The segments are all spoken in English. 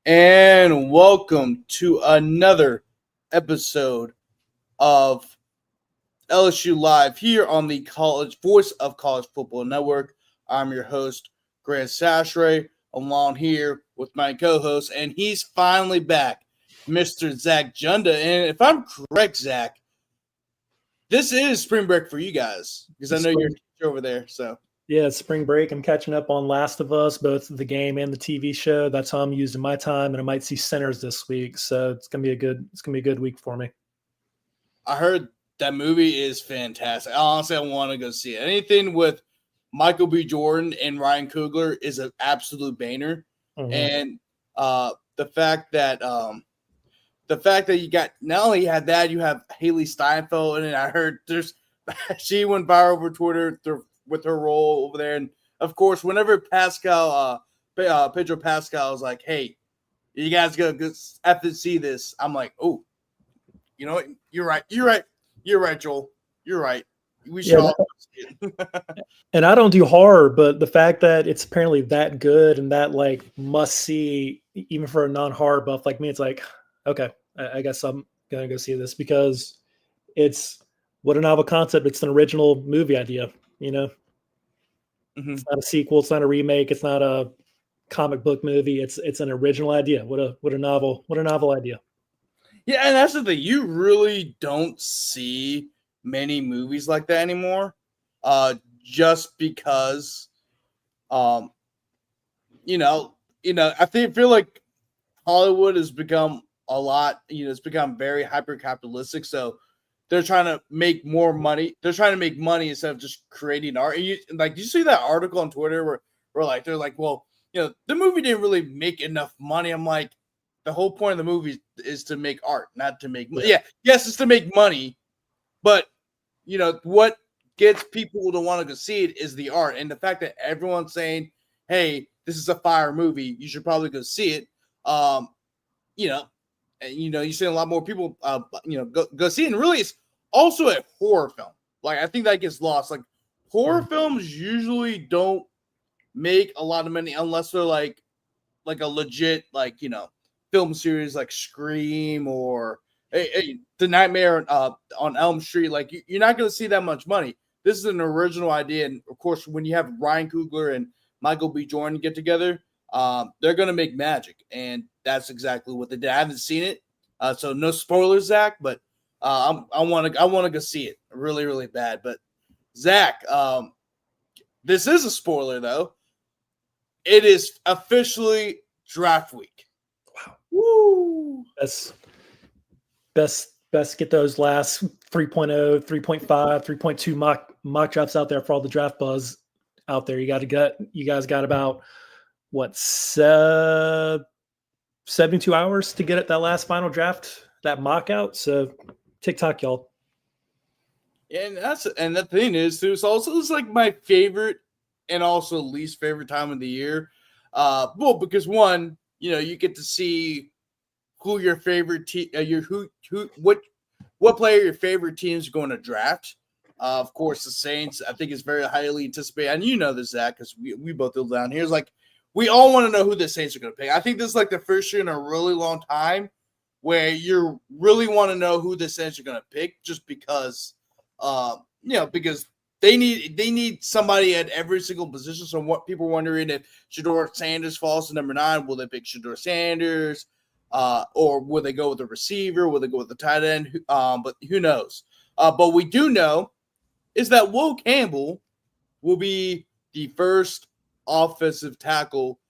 And welcome to another episode of LSU Live here on the College Voice of College Football Network. I'm your host, Grant Sashray, along here with my co-host, and he's finally back, Mr. Zach Junda. And if I'm correct, Zach, this is spring break for you guys because I know you're over there. So yeah, it's spring break. I'm catching up on Last of Us, both the game and the TV show. That's how I'm using my time, and I might see Sinners this week. So it's gonna be a good week for me. I heard that movie is fantastic. Honestly, I want to go see it. Anything with Michael B. Jordan and Ryan Coogler is an absolute banger. Mm-hmm. And the fact that you got not only had that, you have Haley Steinfeld, and I heard she went viral over Twitter with her role over there. And of course, whenever Pedro Pascal was like, "Hey, you guys go have to see this," I'm like, "Oh, you know what? You're right, Joel. You're right. We should all see it." And I don't do horror, but the fact that it's apparently that good and that like must see, even for a non-horror buff like me, it's like, okay, I guess I'm gonna go see this because it's what a novel concept. It's an original movie idea, you know. Mm-hmm. It's not a sequel. It's not a remake. It's not a comic book movie. It's an original idea. What a novel idea. Yeah, and that's the thing. You really don't see many movies like that anymore. Just because, I feel like Hollywood has become a lot. It's become very hyper capitalistic. So they're trying to make more money. They're trying to make money instead of just creating art. And you see that article on Twitter where they're like, well, the movie didn't really make enough money. I'm like, the whole point of the movie is to make art, not to make money. Yeah, yes, it's to make money, but what gets people to want to go see it is the art, and the fact that everyone's saying, "Hey, this is a fire movie. You should probably go see it." You're seeing a lot more people, go see it. And really, it's also a horror film. Like, I think that gets lost. Like, horror films usually don't make a lot of money unless they're like a legit, film series like Scream or The Nightmare on Elm Street. Like, you're not going to see that much money. This is an original idea. And of course, when you have Ryan Coogler and Michael B. Jordan get together, they're going to make magic. And that's exactly what they did. I haven't seen it. So no spoilers, Zach, but I want to go see it really, really bad. But Zach, this is a spoiler though. It is officially draft week. Wow. Woo! Best get those last 3.0, 3.5, 3.2 mock drafts out there for all the draft buzz out there. You guys got about 72 hours to get at that last final draft, that mock out. So TikTok, y'all. And the thing is, too, it's like my favorite and also least favorite time of the year. Well, because one, you get to see who your favorite team, what player your favorite team is going to draft. Of course, the Saints, I think, is very highly anticipated, and you know this, Zach, because we both live down here. It's like we all want to know who the Saints are going to pick. I think this is like the first year in a really long time where you really want to know who the Saints are going to pick, just because, because they need somebody at every single position. So what people are wondering, if Shedeur Sanders falls to number 9, will they pick Shedeur Sanders? Or will they go with the receiver? Will they go with the tight end? But who knows? But we do know is that Will Campbell will be the first offensive tackle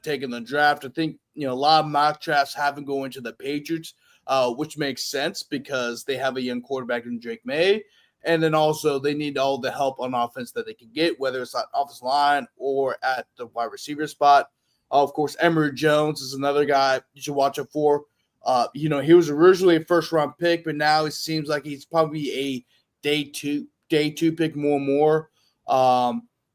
taken the draft. I think a lot of mock drafts have him going to the Patriots, which makes sense because they have a young quarterback in Drake May. And then also they need all the help on offense that they can get, whether it's at offensive line or at the wide receiver spot. Of course, Emory Jones is another guy you should watch out for. He was originally a first-round pick, but now it seems like he's probably a day two pick more and more.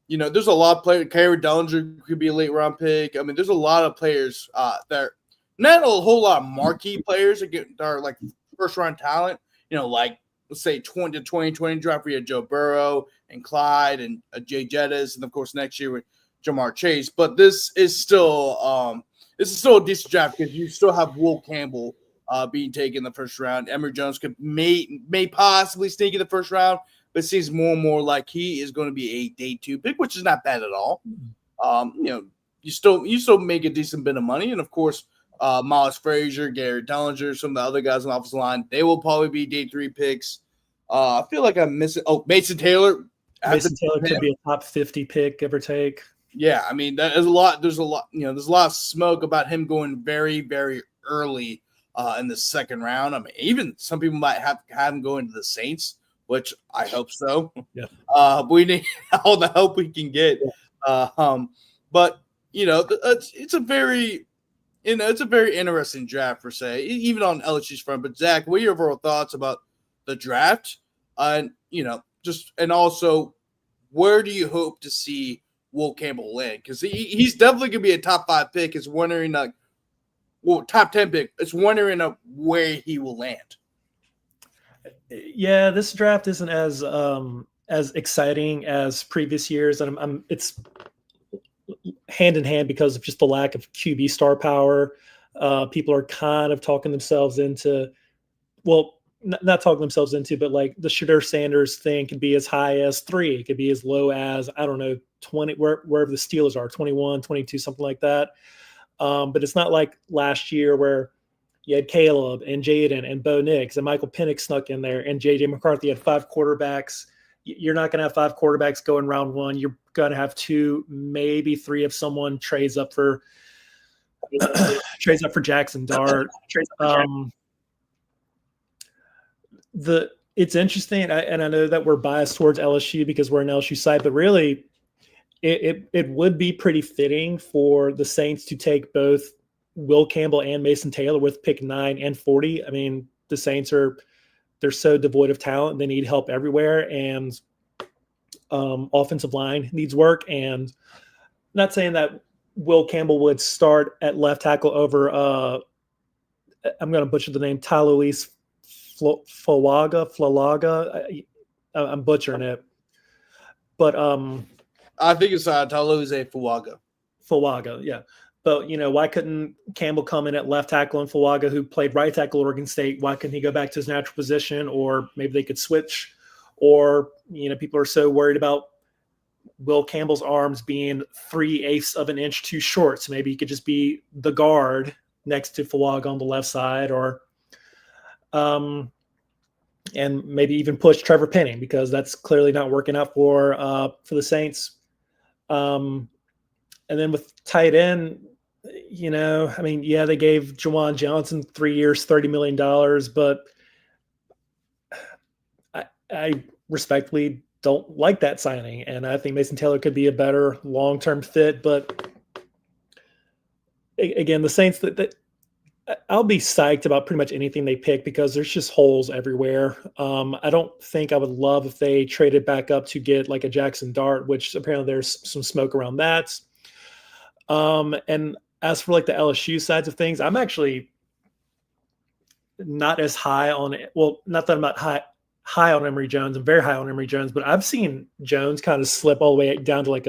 There's a lot of players. Kyrie Dellinger could be a late-round pick. I mean, there's a lot of players that are not a whole lot of marquee players that are like first-round talent. Like let's say 2020 draft, we had Joe Burrow and Clyde and Jay Jettis, and of course next year with Jamar Chase. But this is still this is still a decent draft because you still have Will Campbell being taken in the first round. Emory Jones may possibly sneak in the first round, but it seems more and more like he is going to be a day 2 pick, which is not bad at all. You still make a decent bit of money, and of course, Miles Frazier, Gary Dellinger, some of the other guys on the offensive line, they will probably be day 3 picks. I feel like I'm missing. Oh, Mason Taylor. Mason Taylor could be a top 50 pick, give or take. Yeah, I mean, there's a lot. There's a lot of smoke about him going very, very early in the second round. I mean, even some people might have him going to the Saints, which I hope so. Yeah. We need all the help we can get. But it's a very interesting draft per se, even on LSU's front. But Zach, what are your overall thoughts about the draft? And also, where do you hope to see Will Campbell land? Because he's definitely going to be a top 5 pick. It's wondering, top 10 pick. It's wondering where he will land. Yeah, this draft isn't as exciting as previous years, and it's hand in hand because of just the lack of QB star power. People are kind of talking themselves into, not talking themselves into, but like the Shadur Sanders thing could be as high as 3. It could be as low as, I don't know, 20, wherever the Steelers are, 21, 22, something like that. But it's not like last year where you had Caleb and Jaden and Bo Nix and Michael Penix snuck in there, and J.J. McCarthy had 5 quarterbacks. You're not going to have 5 quarterbacks go in round 1. You're going to have 2, maybe 3 if someone trades up for Jackson Dart. It's interesting, and I know that we're biased towards LSU because we're an LSU site, but really, it would be pretty fitting for the Saints to take both Will Campbell and Mason Taylor with pick 9 and 40. I mean, the Saints they're so devoid of talent. They need help everywhere, and offensive line needs work. And not saying that Will Campbell would start at left tackle over I'm going to butcher the name, Talois Flalaga. I'm butchering it, but I think it's Talois Fuaga, yeah. But why couldn't Campbell come in at left tackle and Fuaga, who played right tackle at Oregon State? Why couldn't he go back to his natural position? Or maybe they could switch. Or people are so worried about Will Campbell's arms being 3/8 of an inch too short, so maybe he could just be the guard next to Fuaga on the left side, or and maybe even push Trevor Penning, because that's clearly not working out for the Saints. And then with tight end, I mean, yeah, they gave Juwan Johnson 3 years, $30 million, but I respectfully don't like that signing. And I think Mason Taylor could be a better long-term fit. But again, the Saints, that I'll be psyched about pretty much anything they pick because there's just holes everywhere. I don't think I would love if they traded back up to get like a Jackson Dart, which apparently there's some smoke around that. And as for like the LSU sides of things, I'm actually not as high on it. Well, not that I'm not high on Emory Jones. I'm very high on Emory Jones, but I've seen Jones kind of slip all the way down to like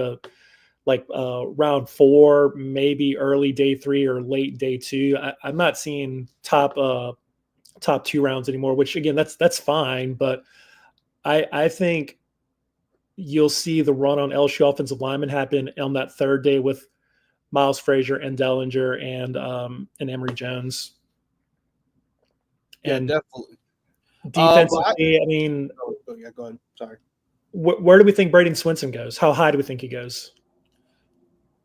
round 4, maybe early day 3 or late day 2. I'm not seeing top 2 rounds anymore, which again, that's fine. But I think you'll see the run on LSU offensive linemen happen on that 3rd day with Miles Frazier and Dellinger and Emory Jones. And definitely. Defensively, I mean, yeah, go ahead. Sorry. Where do we think Braden Swinson goes? How high do we think he goes?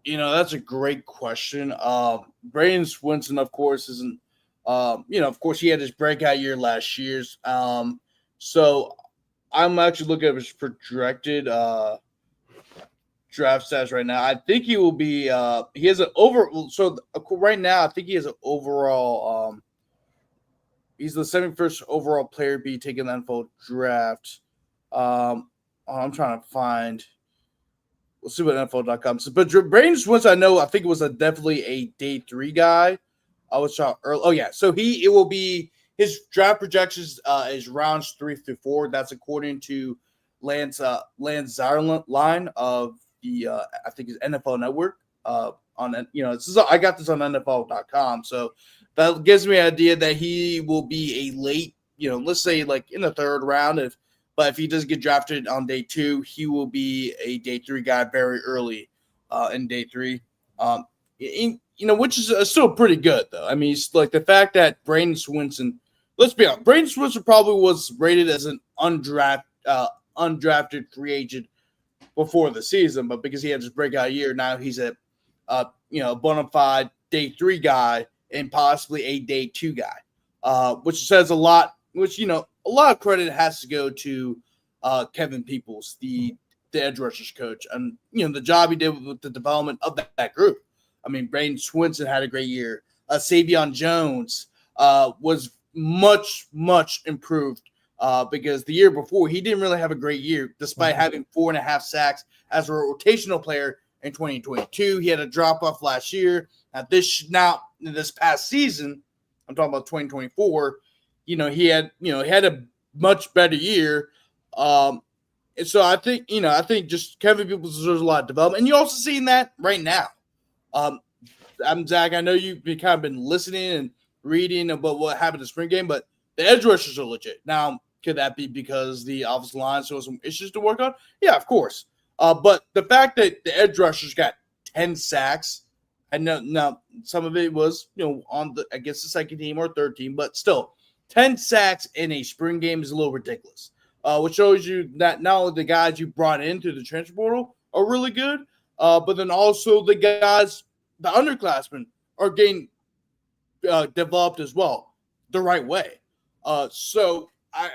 That's a great question. Braden Swinson, of course, isn't. Of course, he had his breakout year last year. So I'm actually looking at his projected draft stats right now. I think he will be. He has an over. So right now, I think he has an overall. He's the 71st overall player to be taken in the NFL draft. I'm trying to find. We'll see what NFL.com says. But Braden Swinson, I think it was definitely a day 3 guy. I was trying early. Oh yeah, so it will be his draft projections is rounds 3 through 4. That's according to Lance Zierlein of the I think his NFL Network. on it. I got this on NFL.com, so that gives me an idea that he will be a late, let's say like in the third round. But if he does get drafted on day 2, he will be a day 3 guy very early in day 3. Which is still pretty good though. I mean, it's like the fact that Braden Swinson. Let's be honest, Braden Swinson probably was rated as an undrafted free agent before the season, but because he had this breakout year, now he's a bona fide day 3 guy and possibly a day 2 guy, which says a lot. Which a lot of credit has to go to Kevin Peoples, the edge rushers coach, and the job he did with the development of that group. I mean, Braden Swinson had a great year. Savion Jones was much improved because the year before he didn't really have a great year, despite having 4.5 sacks as a rotational player in 2022. He had a drop off last year. Now this past season, I'm talking about 2024. He had a much better year. And so I think just Kevin Peoples deserves a lot of development, and you're also seeing that right now. I'm Zach. I know you've kind of been listening and reading about what happened in the spring game, but the edge rushers are legit. Now, could that be because the offensive line still has some issues to work on? Yeah, of course. But the fact that the edge rushers got 10 sacks, and now some of it was on the the second team or third team, but still 10 sacks in a spring game is a little ridiculous. Which shows you that not only the guys you brought in through the transfer portal are really good, but then also the guys, the underclassmen, are getting developed as well the right way. So I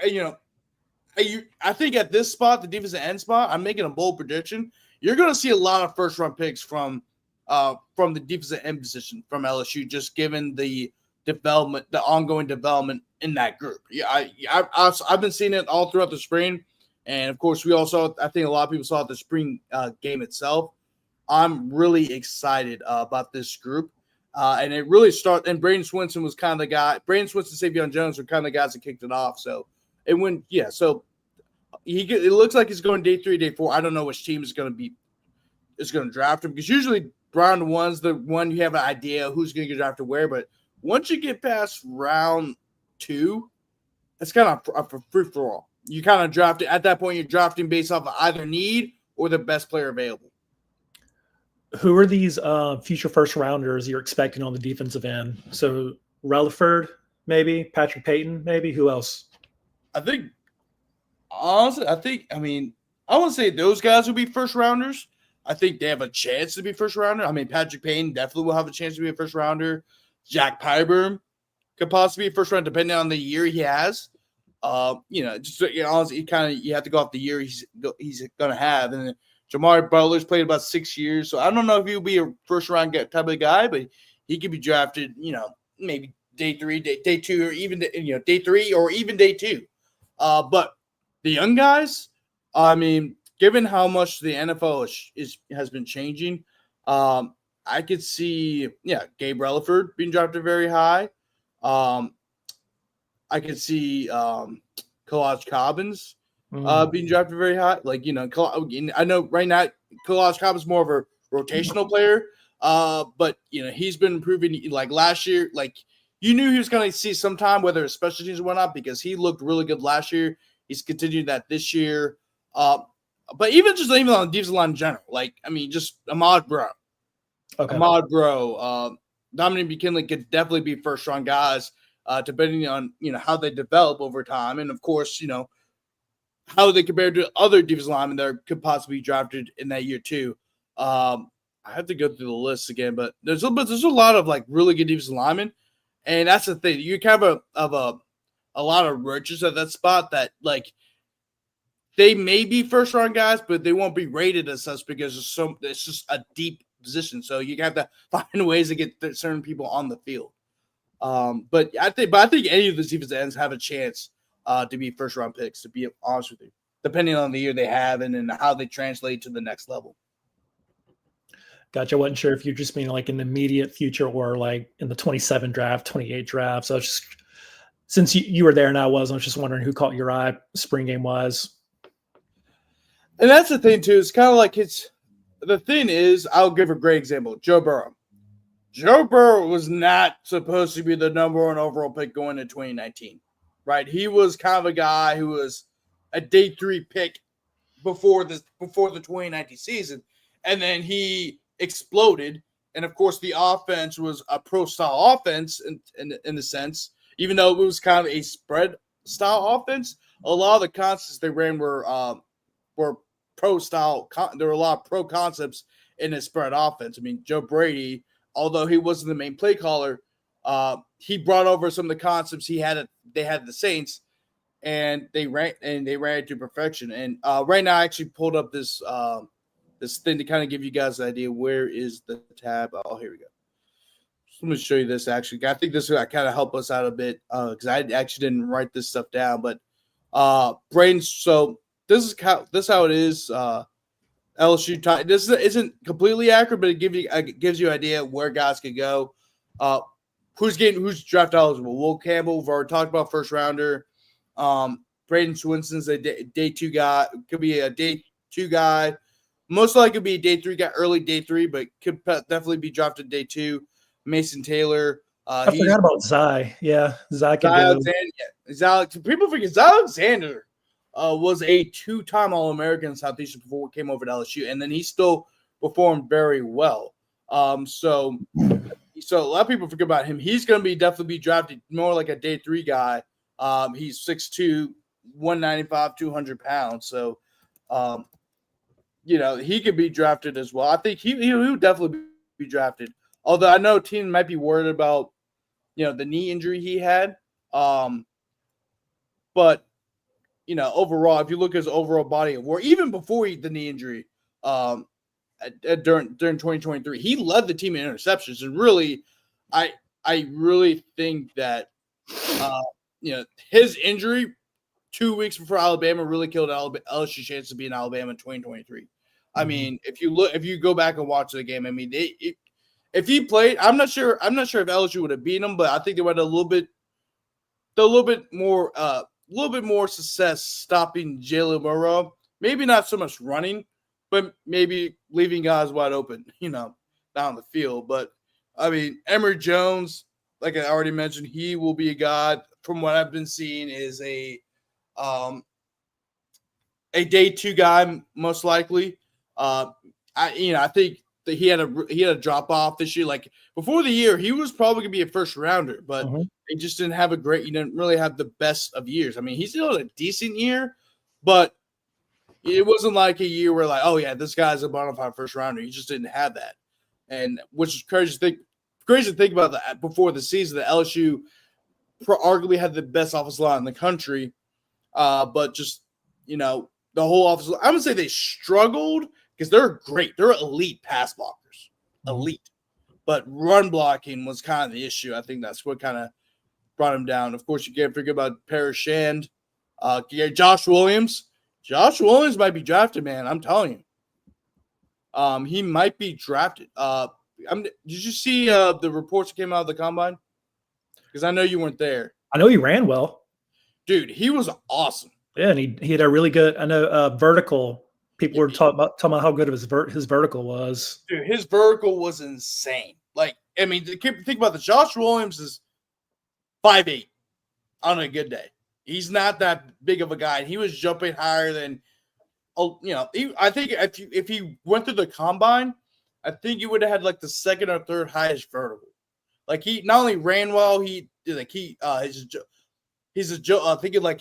think at this spot, the defensive end spot, I'm making a bold prediction. You're going to see a lot of first round picks from the defensive end position from LSU, just given the development, the ongoing development in that group. Yeah, I've been seeing it all throughout the spring, and of course we also, I think a lot of people saw the spring game itself. I'm really excited about this group, and it really started. And Braden Swinson was kind of the guy. Braden Swinson, Savion Jones were kind of the guys that kicked it off. So it went, yeah. So it looks like he's going day 3, day 4. I don't know which team is going to draft him, because usually round 1's the one you have an idea who's going to get drafted where, but once you get past round 2, it's kind of a free for all. You kind of draft it at that point. You're drafting based off of either need or the best player available. Who are these future first rounders you're expecting on the defensive end? So Relaford, maybe Patrick Payton, maybe who else? I think honestly, I wouldn't say those guys will be first rounders. I think they have a chance to be first rounder. I mean, Patrick Payton definitely will have a chance to be a first rounder. Jack Pyburn could possibly be a first round, depending on the year he has. Honestly, you have to go off the year he's going to have. And Jamari Butler's played about 6 years, so I don't know if he'll be a first round type of guy, but he could be drafted, maybe day 3, day 2, or even day 3 or even day 2. But the young guys, I mean, given how much the NFL has been changing, I could see, Gabe Relaford being drafted very high. I could see Kalaj Cobbins being drafted very high. I know right now Kalaj Cobbins is more of a rotational player, but he's been improving. Like last year, you knew he was going to see some time, whether it's special teams or whatnot, because he looked really good last year. He's continued that this year. But even on the defensive line in general, just Ahmad Bro. Okay. Ahmad Bro, Dominic McKinley could definitely be first round guys, depending on how they develop over time, and of course how they compare to other defensive linemen that could possibly be drafted in that year too. I have to go through the list again, but there's a lot of really good defensive linemen, and that's the thing. You kind of a lot of riches at that spot that they may be first round guys, but they won't be rated as such because it's just a deep position. So you have to find ways to get certain people on the field. But I think any of the defensive ends have a chance to be first round picks, to be honest with you, depending on the year they have and how they translate to the next level. Gotcha. I wasn't sure if you just mean in the immediate future or in the 27 draft, 28 draft. So I was just, since you were there and I was just wondering who caught your eye spring game wise. And that's the thing too. It's kind of the thing is, I'll give a great example. Joe Burrow. Joe Burrow was not supposed to be the number one overall pick going into 2019, right? He was kind of a guy who was a day 3 pick before the 2019 season, and then he exploded. And of course, the offense was a pro style offense in the sense, even though it was kind of a spread style offense. A lot of the concepts they ran were pro style. There were a lot of pro concepts in his spread offense. I mean, Joe Brady, although he wasn't the main play caller, he brought over some of the concepts they had the Saints, and they ran it to perfection. And right now, I actually pulled up this thing to kind of give you guys an idea. Where is the tab? Oh, here we go. So let me show you this. Actually, I think this will kind of help us out a bit because I actually didn't write this stuff down. But brains. So this is how it is. LSU. This isn't completely accurate, but it gives you an idea of where guys could go. Who's draft eligible? Will Campbell, we've already talked about, first rounder. Braden Swinson's a day 2 guy. Could be a day 2 guy. Most likely could be a day 3 guy, early day 3, but could definitely be drafted day 2. Mason Taylor. I forgot about Zai. Yeah, Zai could go. People forget Zai Alexander was a 2-time All-American in Southeastern before he came over to LSU, and then he still performed very well. So a lot of people forget about him. He's going to definitely be drafted more like a day 3 guy. He's 6'2", 195, 200 pounds. So, he could be drafted as well. I think he would definitely be drafted. Although I know team might be worried about, the knee injury he had. But, overall, if you look at his overall body of work, even before the knee injury, during 2023, he led the team in interceptions. And really, I really think that, his injury 2 weeks before Alabama really killed LSU's chance to be in Alabama in 2023. I mean, if you go back and watch the game, I mean, if he played, I'm not sure if LSU would have beaten him, but I think they would have a little bit more success stopping Jalen Burrow. Maybe not so much running, but maybe leaving guys wide open, down the field. But I mean, Emory Jones, like I already mentioned, he will be a guy. From what I've been seeing, is a day 2 guy most likely. I think that he had a drop off this year. Like before the year, he was probably gonna be a first rounder, but he just didn't have he didn't really have the best of years. I mean, he still had a decent year, but it wasn't like a year where like, oh yeah, this guy's a bona fide first rounder. He just didn't have that, and which is crazy to think about that before the season. The LSU arguably had the best offensive line in the country, but just the whole offensive line, I would say they struggled because they're great. They're elite pass blockers, elite, but run blocking was kind of the issue. I think that's what kind of brought him down. Of course, you can't forget about Parrish Shand, Josh Williams. Josh Williams might be drafted, man. I'm telling you. He might be drafted. Did you see the reports that came out of the combine? Because I know you weren't there. I know he ran well. Dude, he was awesome. Yeah, and he had a really good, I know, vertical. People were talking about how good of his vertical was. Dude, his vertical was insane. Like, I mean, think about this. Josh Williams is 5'8" on a good day. He's not that big of a guy. And he was jumping higher than, I think if he went through the combine, I think he would have had like the second or third highest vertical. Like he not only ran well, thinking like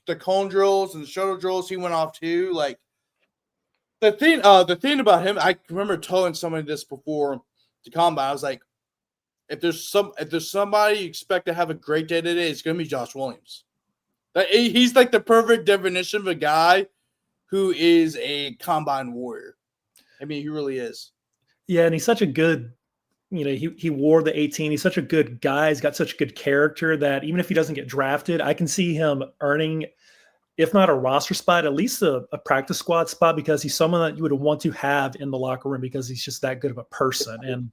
the cone drills and the shuttle drills, he went off too. Like the thing about him, I remember telling somebody this before the combine. I was like, if there's somebody you expect to have a great day today, it's gonna be Josh Williams. He's like the perfect definition of a guy who is a combine warrior. I mean, he really is. Yeah, and he's such a good. He wore the 18. He's such a good guy. He's got such good character that even if he doesn't get drafted, I can see him earning, if not a roster spot, at least a practice squad spot, because he's someone that you would want to have in the locker room because he's just that good of a person. And,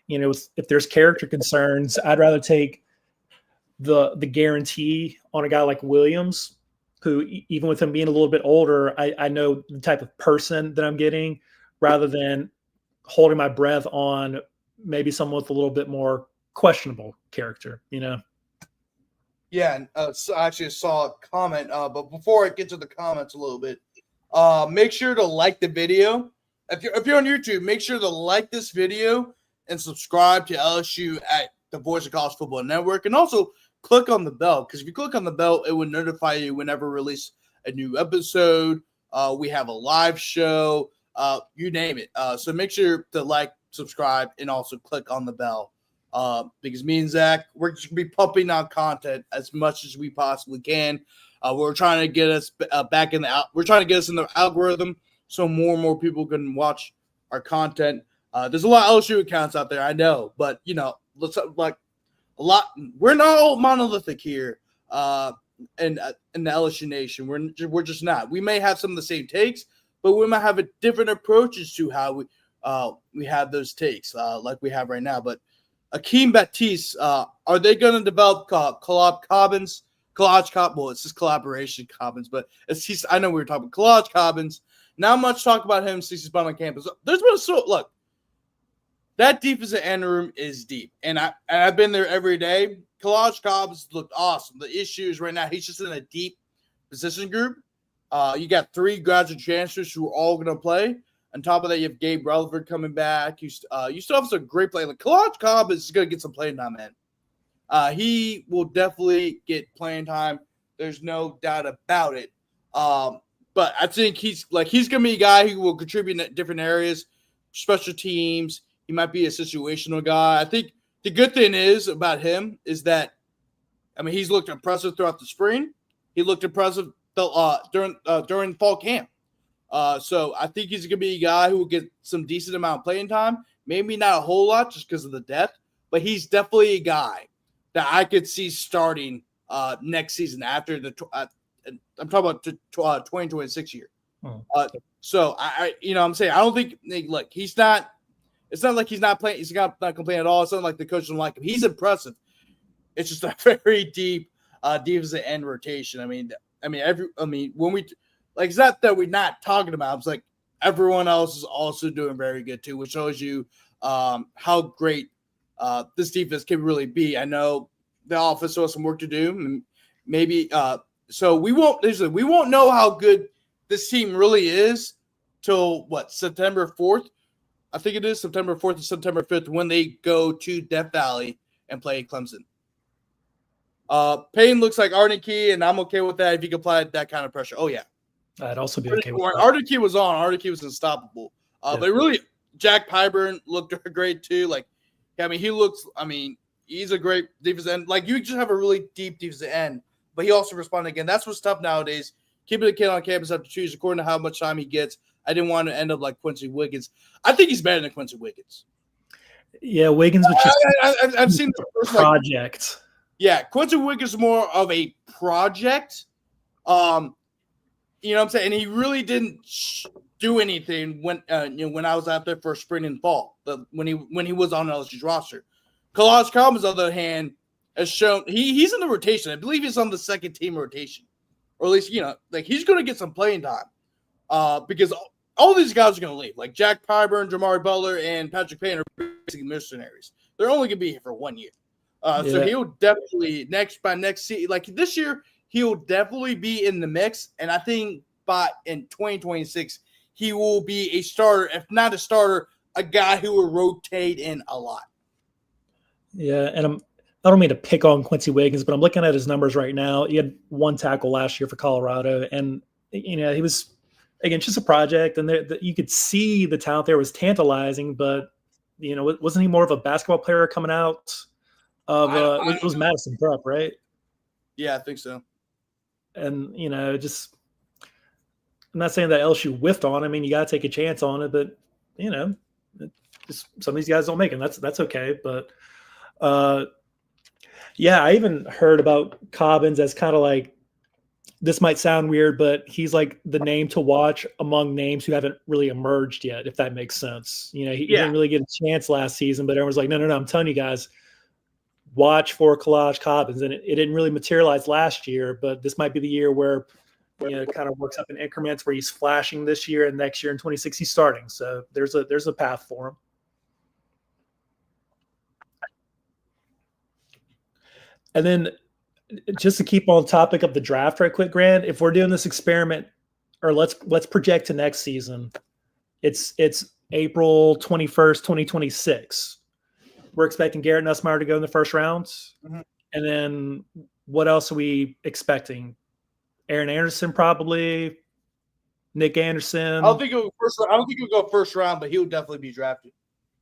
if there's character concerns, I'd rather take the guarantee on a guy like Williams, who even with him being a little bit older, I know the type of person that I'm getting rather than holding my breath on maybe someone with a little bit more questionable character, you know? Yeah, and so I actually saw a comment, but before I get to the comments a little bit, make sure to like the video. If you're on YouTube, make sure to like this video and subscribe to LSU at the Voice of College Football Network, and also click on the bell, because if you click on the bell, it will notify you whenever we release a new episode. We have a live show, you name it. So make sure to like, subscribe, and also click on the bell. Because me and Zach, we're just gonna be pumping out content as much as we possibly can. We're trying to get us back in the we're trying to get us in the algorithm so more and more people can watch our content. There's a lot of LSU accounts out there, I know, but let's like a lot. We're not all monolithic here in the LSU Nation. We're just not. We may have some of the same takes, but we might have different approaches to how we have those takes, like we have right now. But Akeem Baptiste, are they going to develop collage Cobbins? Well, it's just collaboration Cobbins, but I know we were talking collage Cobbins. Not much talk about him since he's been on campus. There's been look, that defensive end room is deep, and I've been there every day. Collage Cobbins looked awesome. The issue is right now he's just in a deep position group. You got 3 graduate transfers who are all going to play. On top of that, you have Gabe Rutherford coming back. You still have some great play. Like Collage Cobbins is going to get some playing time, man. He will definitely get playing time. There's no doubt about it. But I think he's going to be a guy who will contribute in different areas, special teams. He might be a situational guy. I think the good thing is about him is that, he's looked impressive throughout the spring. He looked impressive during fall camp. So I think he's going to be a guy who will get some decent amount of playing time. Maybe not a whole lot just because of the depth, but he's definitely a guy that I could see starting next season after I'm talking about 2026 year. So I I'm saying I don't think he's not. It's not like he's not playing. He's not complaining at all. It's not like the coach doesn't like him. He's impressive. It's just a very deep defensive end rotation. When we it's not that we're not talking about. It's like everyone else is also doing very good too, which shows you how great this defense can really be. I know the offense still has some work to do, and maybe so we won't know how good this team really is till September 4th. I think it is September 4th and September 5th when they go to Death Valley and play Clemson. Payne looks like Arden Key, and I'm okay with that if you can apply that kind of pressure. Oh yeah. I'd also be okay with that. Arden Key was on. Arden Key was unstoppable. But really, Jack Pyburn looked great too. He's a great defensive end. You just have a really deep defensive end, but he also responded again. That's what's tough nowadays. Keeping a kid on campus up to choose according to how much time he gets. I didn't want to end up like Quincy Wiggins. I think he's better than Quincy Wiggins. Yeah, Wiggins was just I've seen the first project. Quincy Wiggins is more of a project. You know what I'm saying? And he really didn't do anything when I was out there for spring and fall. When he was on LSU's roster. Collage Cobbins, on the other hand, has shown he's in the rotation. I believe he's on the second team rotation, or at least he's going to get some playing time because all these guys are going to leave. Like Jack Pyburn, Jamari Butler, and Patrick Payne are basically mercenaries. They're only going to be here for 1 year. So he'll definitely next season, like this year, he'll definitely be in the mix. And I think in 2026, he will be a starter, if not a starter, a guy who will rotate in a lot. Yeah, and I don't mean to pick on Quincy Wiggins, but I'm looking at his numbers right now. He had 1 tackle last year for Colorado, and he was again just a project, and you could see the talent there was tantalizing, but wasn't he more of a basketball player coming out of it was Madison Prep, right? Yeah, I think so. And just I'm not saying that LSU whiffed on. I mean, you got to take a chance on it, but just some of these guys don't make it. That's okay, but. I even heard about Cobbins as kind of like, this might sound weird, but he's like the name to watch among names who haven't really emerged yet, if that makes sense. He didn't really get a chance last season, but everyone's like, no, I'm telling you guys, watch for Collage Cobbins. And it didn't really materialize last year, but this might be the year where kind of works up in increments where he's flashing this year and next year in 26 he's starting. So there's a path for him. And then just to keep on topic of the draft right quick, Grant, if we're doing this experiment, or let's project to next season, it's April 21st, 2026. We're expecting Garrett Nussmeier to go in the first round. Mm-hmm. And then what else are we expecting? Aaron Anderson, probably. Nick Anderson. I don't think he'll go first round, but he would definitely be drafted.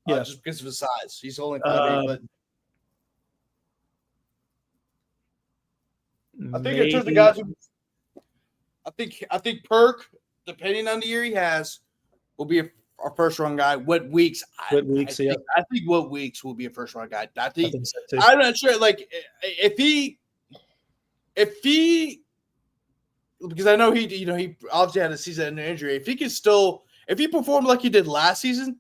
Yeah, just because of his size. He's only 5'8", but I think in terms of guys, I think Perk, depending on the year he has, will be our first round guy. What weeks? I think what weeks will be a first round guy. I think so too. I'm not sure. Like if he, because I know he obviously had a season injury. If he performed like he did last season,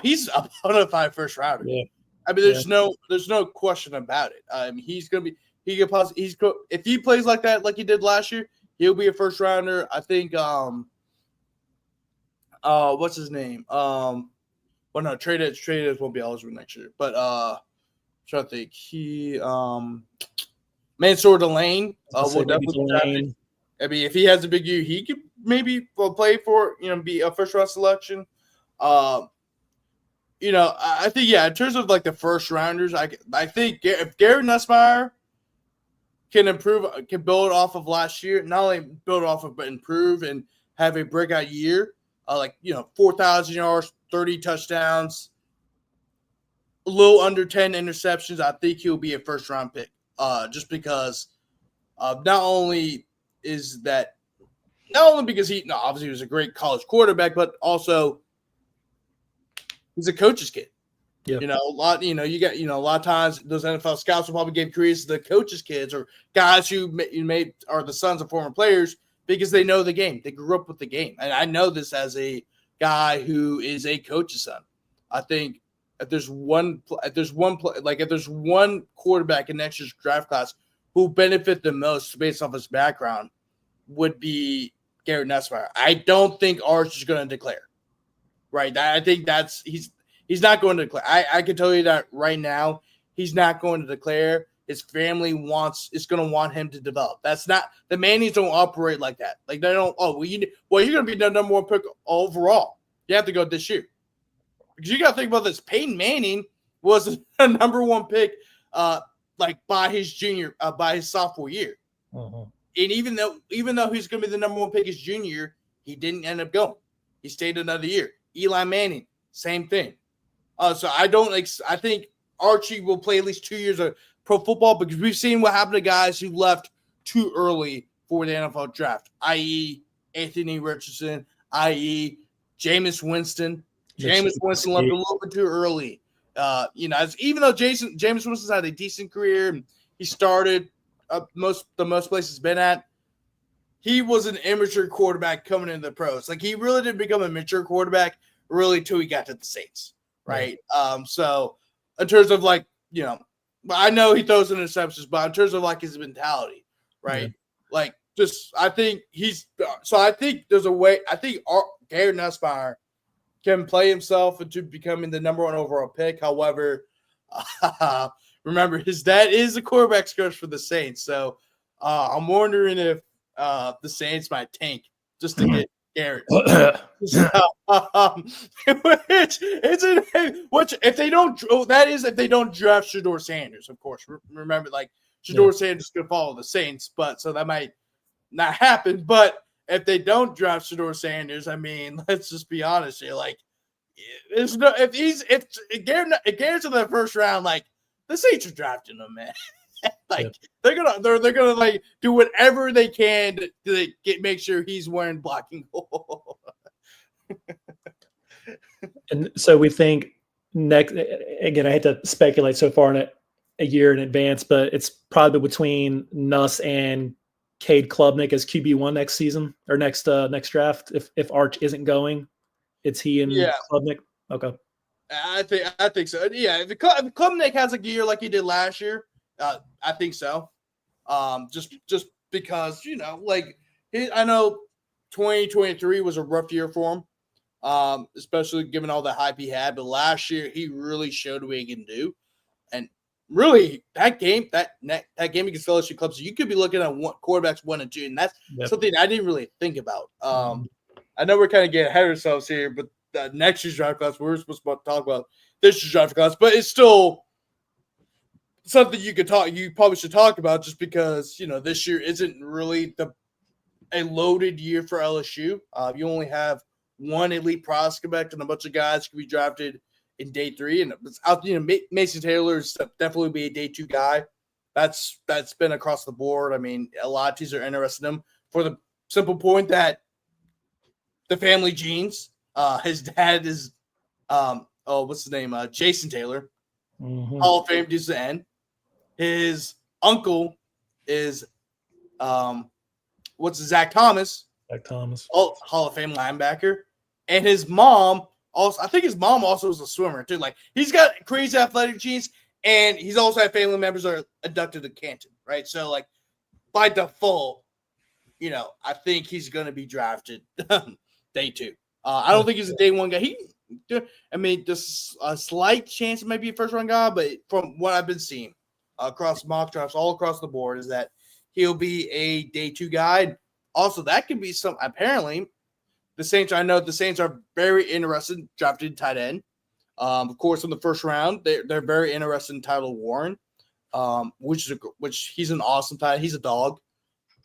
he's a bona fide first rounder. Yeah. I mean, there's no question about it. He's gonna be. If he plays like that, like he did last year, he'll be a first rounder. I think. What's his name? Well, no, traded won't be eligible next year. But trying to think, Mansour Delane will definitely be drafted. I mean, if he has a big year, he could maybe play for be a first round selection. I think in terms of like the first rounders, I think if Garrett Nussmeier can build off of last year, not only build off of but improve and have a breakout year, 4,000 yards, 30 touchdowns, a little under 10 interceptions, I think he'll be a first round pick. Just because not only because he obviously was a great college quarterback, but also he's a coach's kid. Yeah. A lot of times those NFL scouts will probably give credence to the coaches' kids or guys who are the sons of former players because they know the game. They grew up with the game. And I know this as a guy who is a coach's son. I think if there's one quarterback in next year's draft class who benefit the most based off his background would be Garrett Nussmeier. I don't think Arch is going to declare. Right. I think he's not going to declare. I can tell you that right now. He's not going to declare. His family is going to want him to develop. That's not the Mannings don't operate like that. Like they don't. You're going to be the number one pick overall. You have to go this year because you got to think about this. Peyton Manning was a number one pick, by his sophomore year. Uh-huh. And even though he's going to be the number one pick his junior year, he didn't end up going. He stayed another year. Eli Manning, same thing. So I think Archie will play at least 2 years of pro football because we've seen what happened to guys who left too early for the NFL draft, i.e. Anthony Richardson, i.e. Jameis Winston. Jameis Winston left a little bit too early. Even though Jameis Winston's had a decent career and he started the most places he's been at, he was an immature quarterback coming into the pros. Like he really didn't become a mature quarterback really till he got to the Saints, right? So in terms of I know he throws interceptions, but in terms of his mentality, right? Yeah. I think there's a way. I think Garrett Nussmeier can play himself into becoming the number one overall pick. However, remember his dad is the quarterback's coach for the Saints, so I'm wondering if the Saints might tank just to get Garrett. If they don't draft Shedeur Sanders, of course. Remember, Shedeur Sanders could follow the Saints, but so that might not happen. But if they don't draft Shedeur Sanders, I mean, let's just be honest here. If Garrett's in the first round, the Saints are drafting him, man. They're gonna do whatever they can to make sure he's wearing blocking gold. And so we think next. Again, I hate to speculate so far in a year in advance, but it's probably between Nuss and Cade Klubnik as QB1 next season or next draft. If Arch isn't going, it's he and Klubnik. Okay, I think so. Yeah, if Klubnik has a year like he did last year. I think so. Just because, I know 2023 was a rough year for him, especially given all the hype he had. But last year, he really showed what he can do. And really, that game against LSU clubs, you could be looking at quarterbacks 1 and 2, and that's something I didn't really think about. I know we're kind of getting ahead of ourselves here, but next year's draft class, we're supposed to talk about this year's draft class, but it's still something you probably should talk about, just because this year isn't really a loaded year for LSU. You only have one elite prospect and a bunch of guys can be drafted in day 3, and it's out. Mason Taylor is definitely be a day 2 guy. That's been across the board. I mean, a lot of teams are interested in him for the simple point that the family genes. His dad is, what's his name? Jason Taylor, Hall of Fame to the end. His uncle is, Zach Thomas? Zach Thomas. Oh, Hall of Fame linebacker. And his mom also, I think his mom also was a swimmer too. Like, he's got crazy athletic genes, and he's also had family members that are inducted to Canton, right? So, like, by default, I think he's going to be drafted day 2. I don't think he's a day 1 guy. There's a slight chance it might be a first-round guy, but from what I've been seeing across mock drafts all across the board is that he'll be a day 2 guy. Also, that could be apparently, I know the Saints are very interested in drafting tight end. Of course, in the first round, they're very interested in Tyler Warren, which he's an awesome tight end. He's a dog.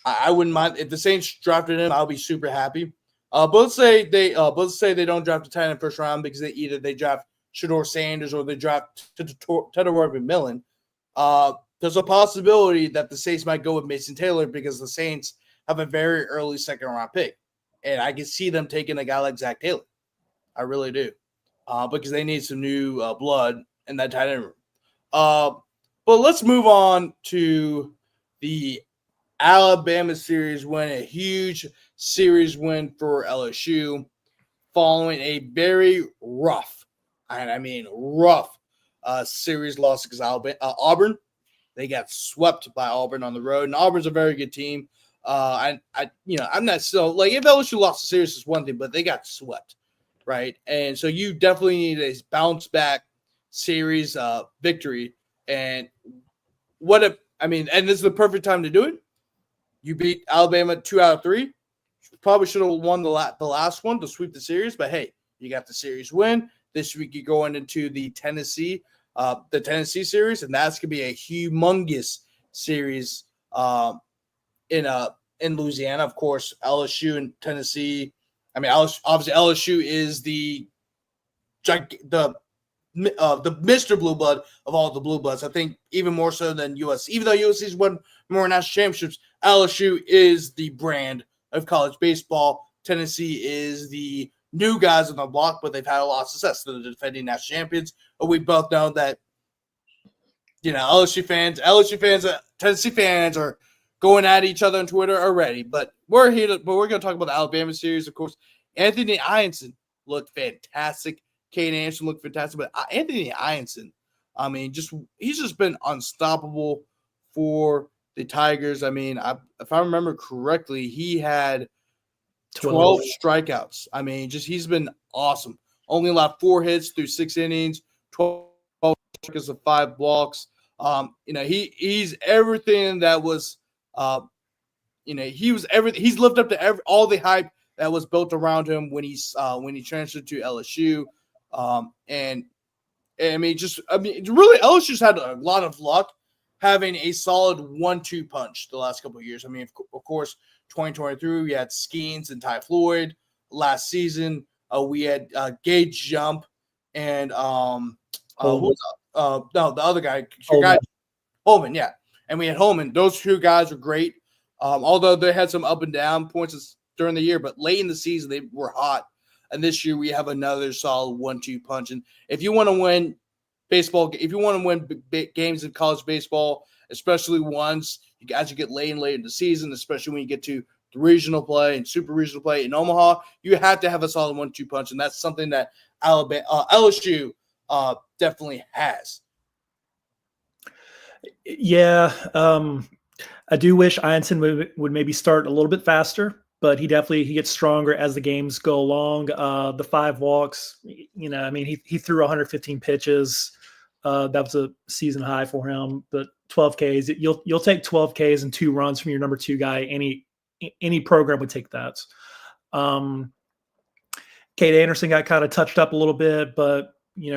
I wouldn't mind if the Saints drafted him. I'll be super happy. But let's say they don't draft a tight end in the first round because they draft Shedeur Sanders or they draft Tedor McMillan. There's a possibility that the Saints might go with Mason Taylor because the Saints have a very early second-round pick. And I can see them taking a guy like Zach Taylor. I really do. Because they need some new blood in that tight end room. But let's move on to the Alabama series win, a huge series win for LSU following a very rough, and I mean rough, series loss against Auburn. They got swept by Auburn on the road, and Auburn's a very good team. I'm not so like if LSU lost the series is one thing, but they got swept, right? And so you definitely need a bounce back series victory. And and this is the perfect time to do it. You beat Alabama 2 out of 3. Probably should have won the last one to sweep the series, but hey, you got the series win. This week you're going into the Tennessee series, and that's gonna be a humongous series in Louisiana. Of course, LSU and Tennessee. I mean, obviously LSU is the Mr. Blue Blood of all the Blue Bloods. I think even more so than USC. Even though USC's won more national championships, LSU is the brand of college baseball. Tennessee is the new guys on the block, but they've had a lot of success. They're the defending national champions. But we both know that, LSU fans, Tennessee fans are going at each other on Twitter already. But we're going to talk about the Alabama series, of course. Anthony Ianson looked fantastic. Kate Anderson looked fantastic, but Anthony Ianson, I mean, he's just been unstoppable for the Tigers. I mean, if I remember correctly, he had 12 strikeouts. I mean, he's been awesome. Only allowed 4 hits through 6 innings, 12 strikeouts of 5 walks. He's everything that was, he was everything. He's lived up to all the hype that was built around him when he transferred to LSU. Really, LSU's had a lot of luck having a solid 1-2 punch the last couple of years. I mean, of course, 2023, we had Skeens and Ty Floyd. Last season, we had Gage Jump and the other guy, Holman, yeah. And we had Holman. Those 2 guys were great. Although they had some up and down points during the year, but late in the season, they were hot. And this year we have another solid 1-2 punch. And if you want to win baseball, if you want to win games in college baseball, especially as you get late in the season, especially when you get to the regional play and super regional play in Omaha, you have to have a solid 1-2 punch. And that's something that LSU definitely has. Yeah. I do wish Einstein would maybe start a little bit faster, but he gets stronger as the games go along. The 5 walks, I mean, he threw 115 pitches. That was a season high for him. But 12 Ks, you'll take 12 Ks and 2 runs from your number 2 guy. Any program would take that. Kate Anderson got kind of touched up a little bit, but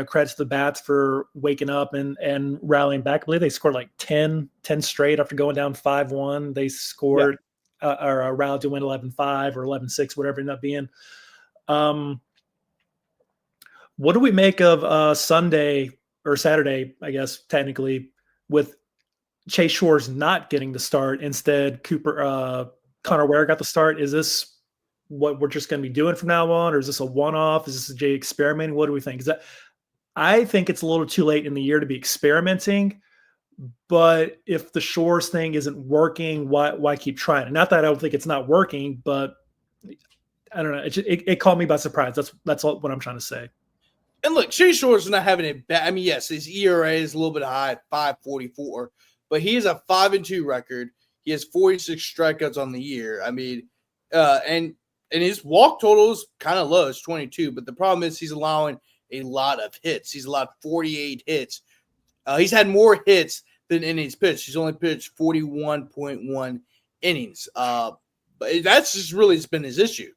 credits to the bats for waking up and rallying back. I believe they scored like 10 straight after going down 5-1. They scored or rallied to win 11-5 or 11-6, whatever it ended up being. What do we make of Sunday or Saturday, I guess, technically, with Chase Shores not getting the start? Instead, Connor Ware got the start. Is this what we're just going to be doing from now on, or is this a one-off? Is this a Jay experimenting? What do we think? I think it's a little too late in the year to be experimenting, but if the Shores thing isn't working, why keep trying? And not that I don't think it's not working, but I don't know. It caught me by surprise. That's all what I'm trying to say. And look, Chase Shores is not having a bad. I mean, yes, his ERA is a little bit high at 5.44, but he has a 5-2 record. He has 46 strikeouts on the year. I mean, and his walk total is kind of low. It's 22, but the problem is he's allowing a lot of hits. He's allowed 48 hits. He's had more hits than innings pitched. He's only pitched 41.1 innings. But that's just really been his issue.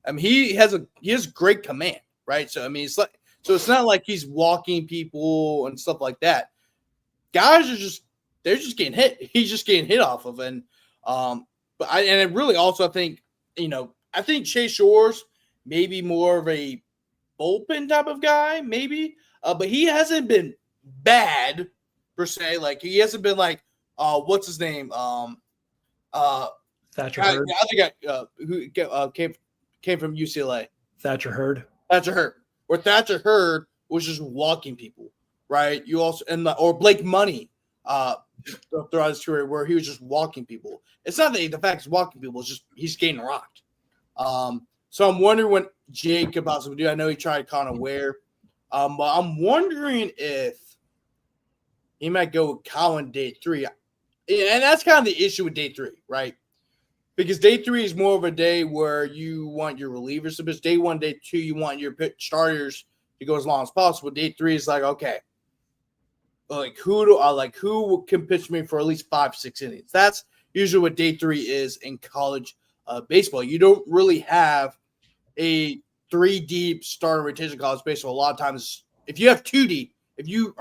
I mean, he has great command, right? So I mean, it's not like he's walking people and stuff like that. Guys they're just getting hit. He's just getting hit off of, and I really also think I think Chase Shores may be more of a bullpen type of guy, maybe, but he hasn't been bad per se. Like he hasn't been like what's his name? Thatcher Hurd. The other guy who came from UCLA. Thatcher Hurd. Where Thatcher Hurd was just walking people, right? You also or Blake Money throughout his career where he was just walking people. It's not that the fact he's walking people; it's just he's getting rocked. So I'm wondering what Jake could possibly do. I know he tried Connor Ware, but I'm wondering if he might go with Cowan day 3. And that's kind of the issue with day 3, right? Because day 3 is more of a day where you want your relievers to pitch. Day 1, day 2, you want your starters to go as long as possible. Day 3 is like, okay, who can pitch me for at least 5-6 innings? That's usually what day 3 is in college baseball. You don't really have a 3 deep starter rotation college baseball. A lot of times, if you are too deep, you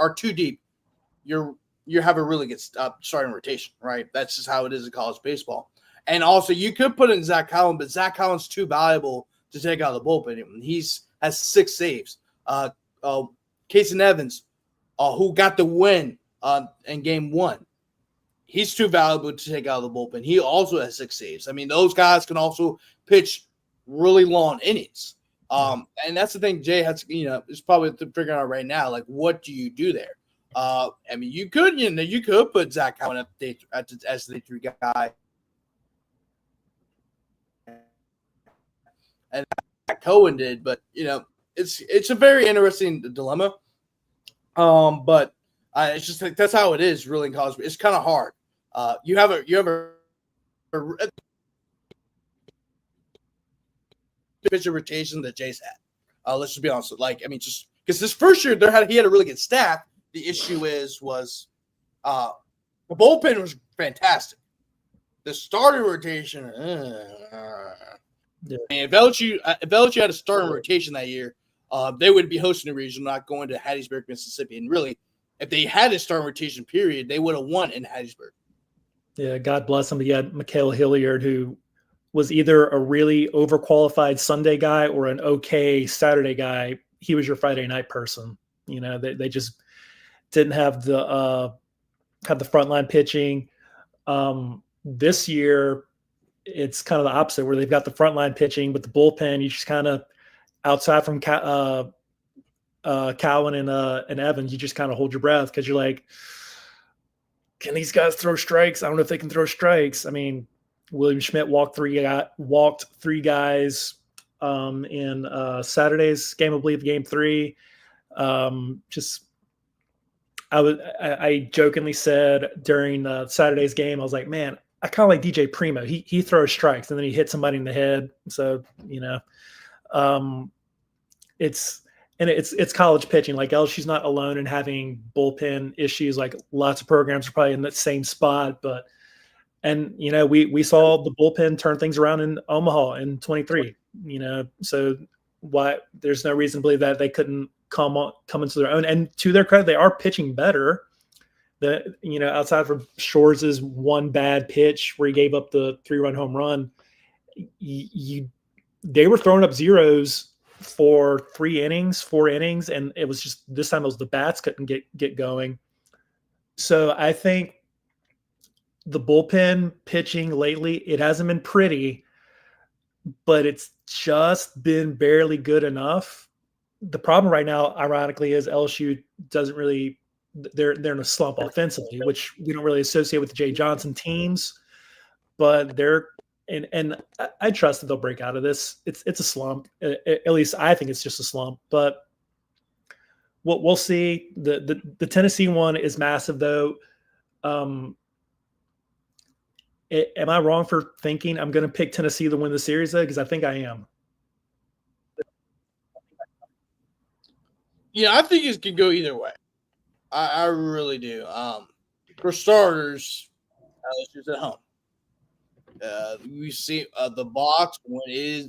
have a really good starting rotation, right? That's just how it is in college baseball. And also, you could put in Zach Collins, but Zach Collins is too valuable to take out of the bullpen. Has 6 saves. Casey Evans, who got the win in Game 1, he's too valuable to take out of the bullpen. He also has 6 saves. I mean, those guys can also pitch really long innings. And that's the thing Jay has, is probably figuring out right now. Like, what do you do there? I mean, you could put Zach Collins as the day 3 guy. And Cohen did, but it's a very interesting dilemma. But it's just like that's how it is, really, in college. It's kind of hard. You have a pitcher rotation that Jay's had. Let's just be honest. Just because this first year he had a really good staff. The issue was the bullpen was fantastic. The starting rotation. Yeah. And if LSU had a starting rotation that year, they would be hosting the regional, not going to Hattiesburg, Mississippi. And really, if they had a starting rotation period, they would have won in Hattiesburg. Yeah, God bless him. He had Mikhail Hilliard, who was either a really overqualified Sunday guy or an okay Saturday guy. He was your Friday night person. They just didn't have the frontline pitching. This year, it's kind of the opposite, where they've got the frontline pitching, but the bullpen, you just kind of outside from Cowan and Evans, you just kind of hold your breath because you're like, can these guys throw strikes? I don't know if they can throw strikes. I mean, William Schmidt walked 3 guys in Saturday's game, I believe, Game 3. I jokingly said during Saturday's game, I was like, man, I kind of like DJ Primo. He throws strikes and then he hits somebody in the head. So, it's college pitching. Like LSU's not alone in having bullpen issues. Like lots of programs are probably in that same spot. But we saw the bullpen turn things around in Omaha in 23. So why there's no reason to believe that they couldn't come into their own. And to their credit, they are pitching better. Outside from Shores' one bad pitch where he gave up the 3-run home run, they were throwing up zeros for 4 innings, and it was just this time it was the bats couldn't get going. So I think the bullpen pitching lately, it hasn't been pretty, but it's just been barely good enough. The problem right now, ironically, is LSU doesn't really. They're in a slump offensively, which we don't really associate with the Jay Johnson teams, but they're and I trust that they'll break out of this. It's a slump. At least I think it's just a slump, but we'll see. The Tennessee one is massive, though. Am I wrong for thinking I'm going to pick Tennessee to win the series, though? Because I think I am. Yeah, I think it could go either way. I really do. For starters, LSU's at home. We see the box when it is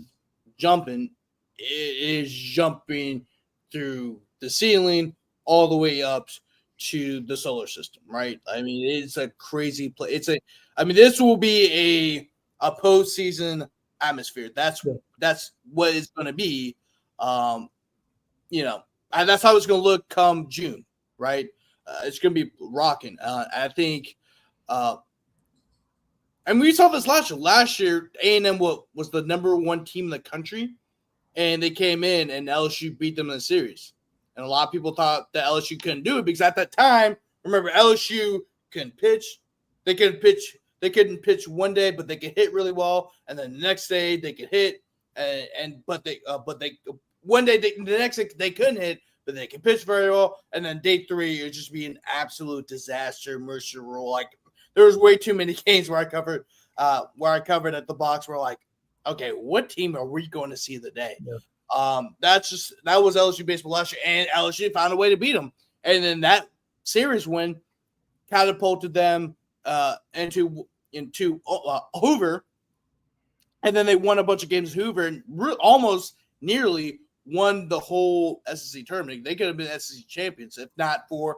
jumping, it is jumping through the ceiling all the way up to the solar system, right? I mean, it's a crazy play. This will be a postseason atmosphere. That's what it's going to be. And that's how it's going to look come June, right? It's going to be rocking. I think, and we saw this last year. Last year, A&M was the number 1 team in the country, and they came in and LSU beat them in the series. And a lot of people thought that LSU couldn't do it because at that time, remember, LSU couldn't pitch. They couldn't pitch. They couldn't pitch one day, but they could hit really well. And then the next day they could hit, but the next day they couldn't hit, but they can pitch very well. And then day 3, it would just be an absolute disaster. Mercer rule. Like there was way too many games where I covered at the box. Where like, okay, what team are we going to see today? Yeah. That was LSU baseball last year, and LSU found a way to beat them. And then that series win catapulted them into Hoover, and then they won a bunch of games at Hoover and almost nearly won the whole SEC tournament. They could have been SEC champions if not for,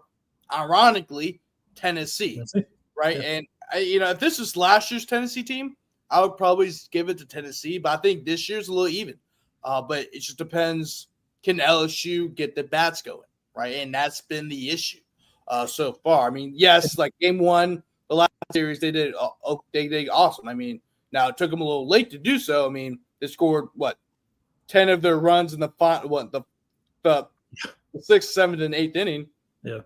ironically, Tennessee, right? Yeah. And if this was last year's Tennessee team, I would probably give it to Tennessee, but I think this year's a little even. But it just depends, can LSU get the bats going, right? And that's been the issue so far. I mean, yes, like game 1, the last series, they did awesome. I mean, now it took them a little late to do so. I mean, they scored, 10 of their runs in the 6th, 7th, and 8th inning. Yeah.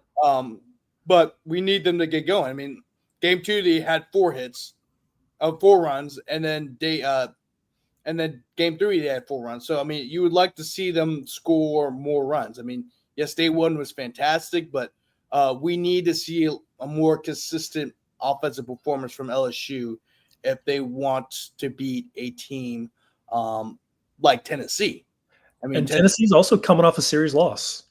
But we need them to get going. I mean, game 2, they had 4 hits of 4 runs, and then game 3, they had 4 runs. So, I mean, you would like to see them score more runs. I mean, yes, day 1 was fantastic, but we need to see a more consistent offensive performance from LSU if they want to beat a team like Tennessee. I mean, and Tennessee's also coming off a series loss.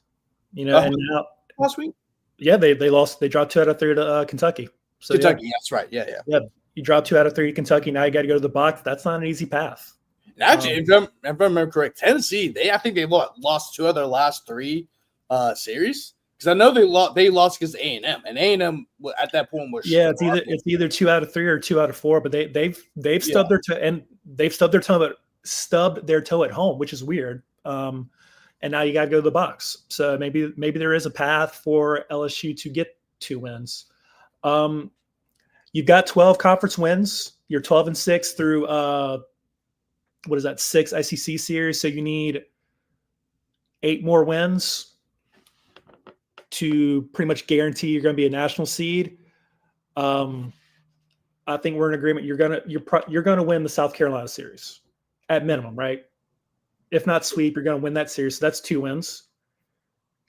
And now, last week? Yeah, they lost. They dropped 2 out of 3 to Kentucky. So Kentucky, yeah. That's right. Yeah. You drop 2 out of 3 to Kentucky. Now you got to go to the box. That's not an easy path. Actually, if I remember correct, Tennessee, I think they lost 2 of their last 3 series, because I know they lost against A&M, and A&M at that point was it's either 2 out of 3 or 2 out of 4, but they've stubbed their toe, and they've stubbed their toe at home, which is weird. And now you got to go to the box. So maybe there is a path for LSU to get 2 wins. You've got 12 conference wins. You're 12-6 through 6 SEC series. So you need 8 more wins to pretty much guarantee you're going to be a national seed. I think we're in agreement. You're gonna win the South Carolina series at minimum, right? If not sweep, you're going to win that series. So that's 2 wins.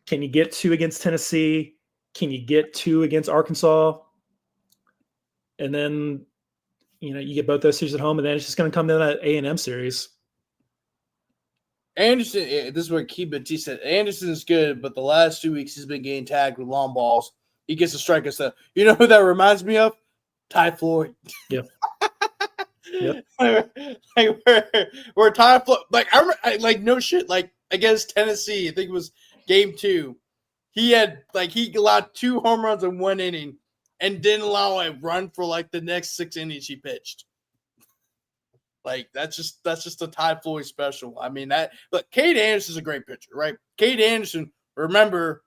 Can you get 2 against Tennessee? Can you get 2 against Arkansas? And then you get both those series at home, and then it's just going to come to that A&M series. Anderson, this is what Keith said. Anderson is good, but the last 2 weeks he's been getting tagged with long balls. He gets to strike us up. You know who that reminds me of? Ty Floyd. Yeah. Yep. Where Ty Floyd, I remember, no shit, against Tennessee, I think it was game 2. He allowed 2 home runs in 1 inning and didn't allow a run for the next 6 innings he pitched. That's just a Ty Floyd special. I mean, Cade Anderson's a great pitcher, right? Cade Anderson, remember,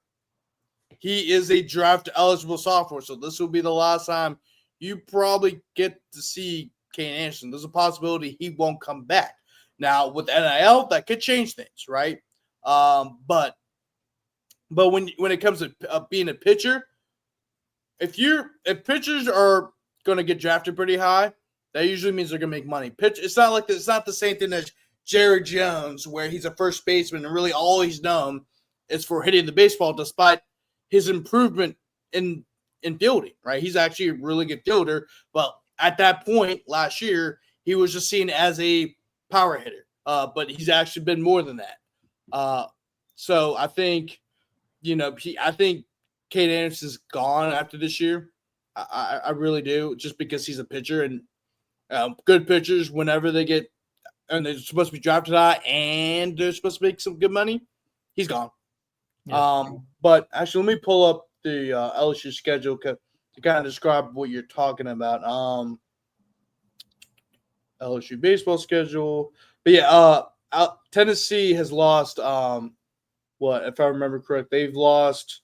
he is a draft eligible sophomore, so this will be the last time you probably get to see Cade Anderson. There's a possibility he won't come back. Now with NIL, that could change things, right? But when it comes to being a pitcher, if pitchers are going to get drafted pretty high, that usually means they're going to make money. It's not the same thing as Jared Jones, where he's a first baseman and really all he's known is for hitting the baseball, despite his improvement in fielding. Right, he's actually a really good fielder. But at that point last year, he was just seen as a power hitter. But he's actually been more than that. So I think, I think Cade Anderson's gone after this year. I really do, just because he's a pitcher, and good pitchers, whenever they get, and they're supposed to be drafted high and they're supposed to make some good money, he's gone. Yeah. But actually, let me pull up the LSU schedule to kind of describe what you're talking about. LSU baseball schedule. But yeah, Tennessee has lost, if I remember correct, they've lost,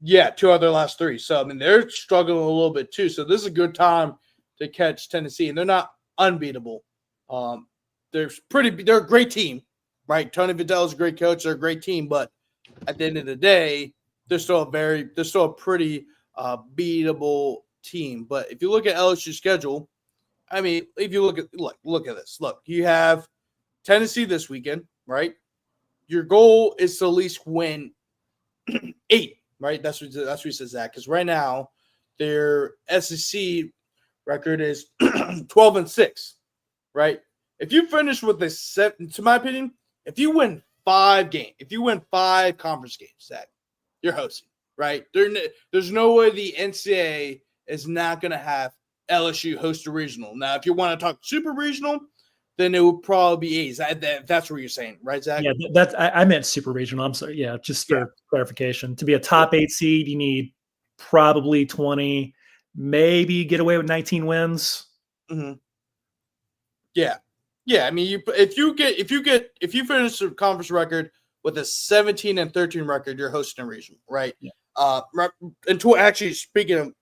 2 out of their last 3. So, I mean, they're struggling a little bit too. So this is a good time to catch Tennessee, and they're not unbeatable. They're a great team, right? Tony Vidal is a great coach. They're a great team, but at the end of the day, they're still a pretty beatable team. But if you look at LSU's schedule, I mean, if you look at this. Look, you have Tennessee this weekend, right? Your goal is to at least win 8, right? That's what he says, Zach. Because right now, their SEC record is 12-6, right? If you finish with a 7, to my opinion, if you win 5 games, if you win 5 conference games, Zach, you're hosting, right? There's no way the NCAA is not going to have LSU host a regional. Now, if you want to talk super regional, then it would probably be 8. That's what you're saying, right, Zach? Yeah, I meant super regional. I'm sorry. Yeah, just for clarification. To be a top 8 seed, you need probably 20, maybe get away with 19 wins. Mm-hmm. Yeah. I mean, if you finish the conference record with a 17-13 record, you're hosting a regional, right? Yeah. Actually, speaking of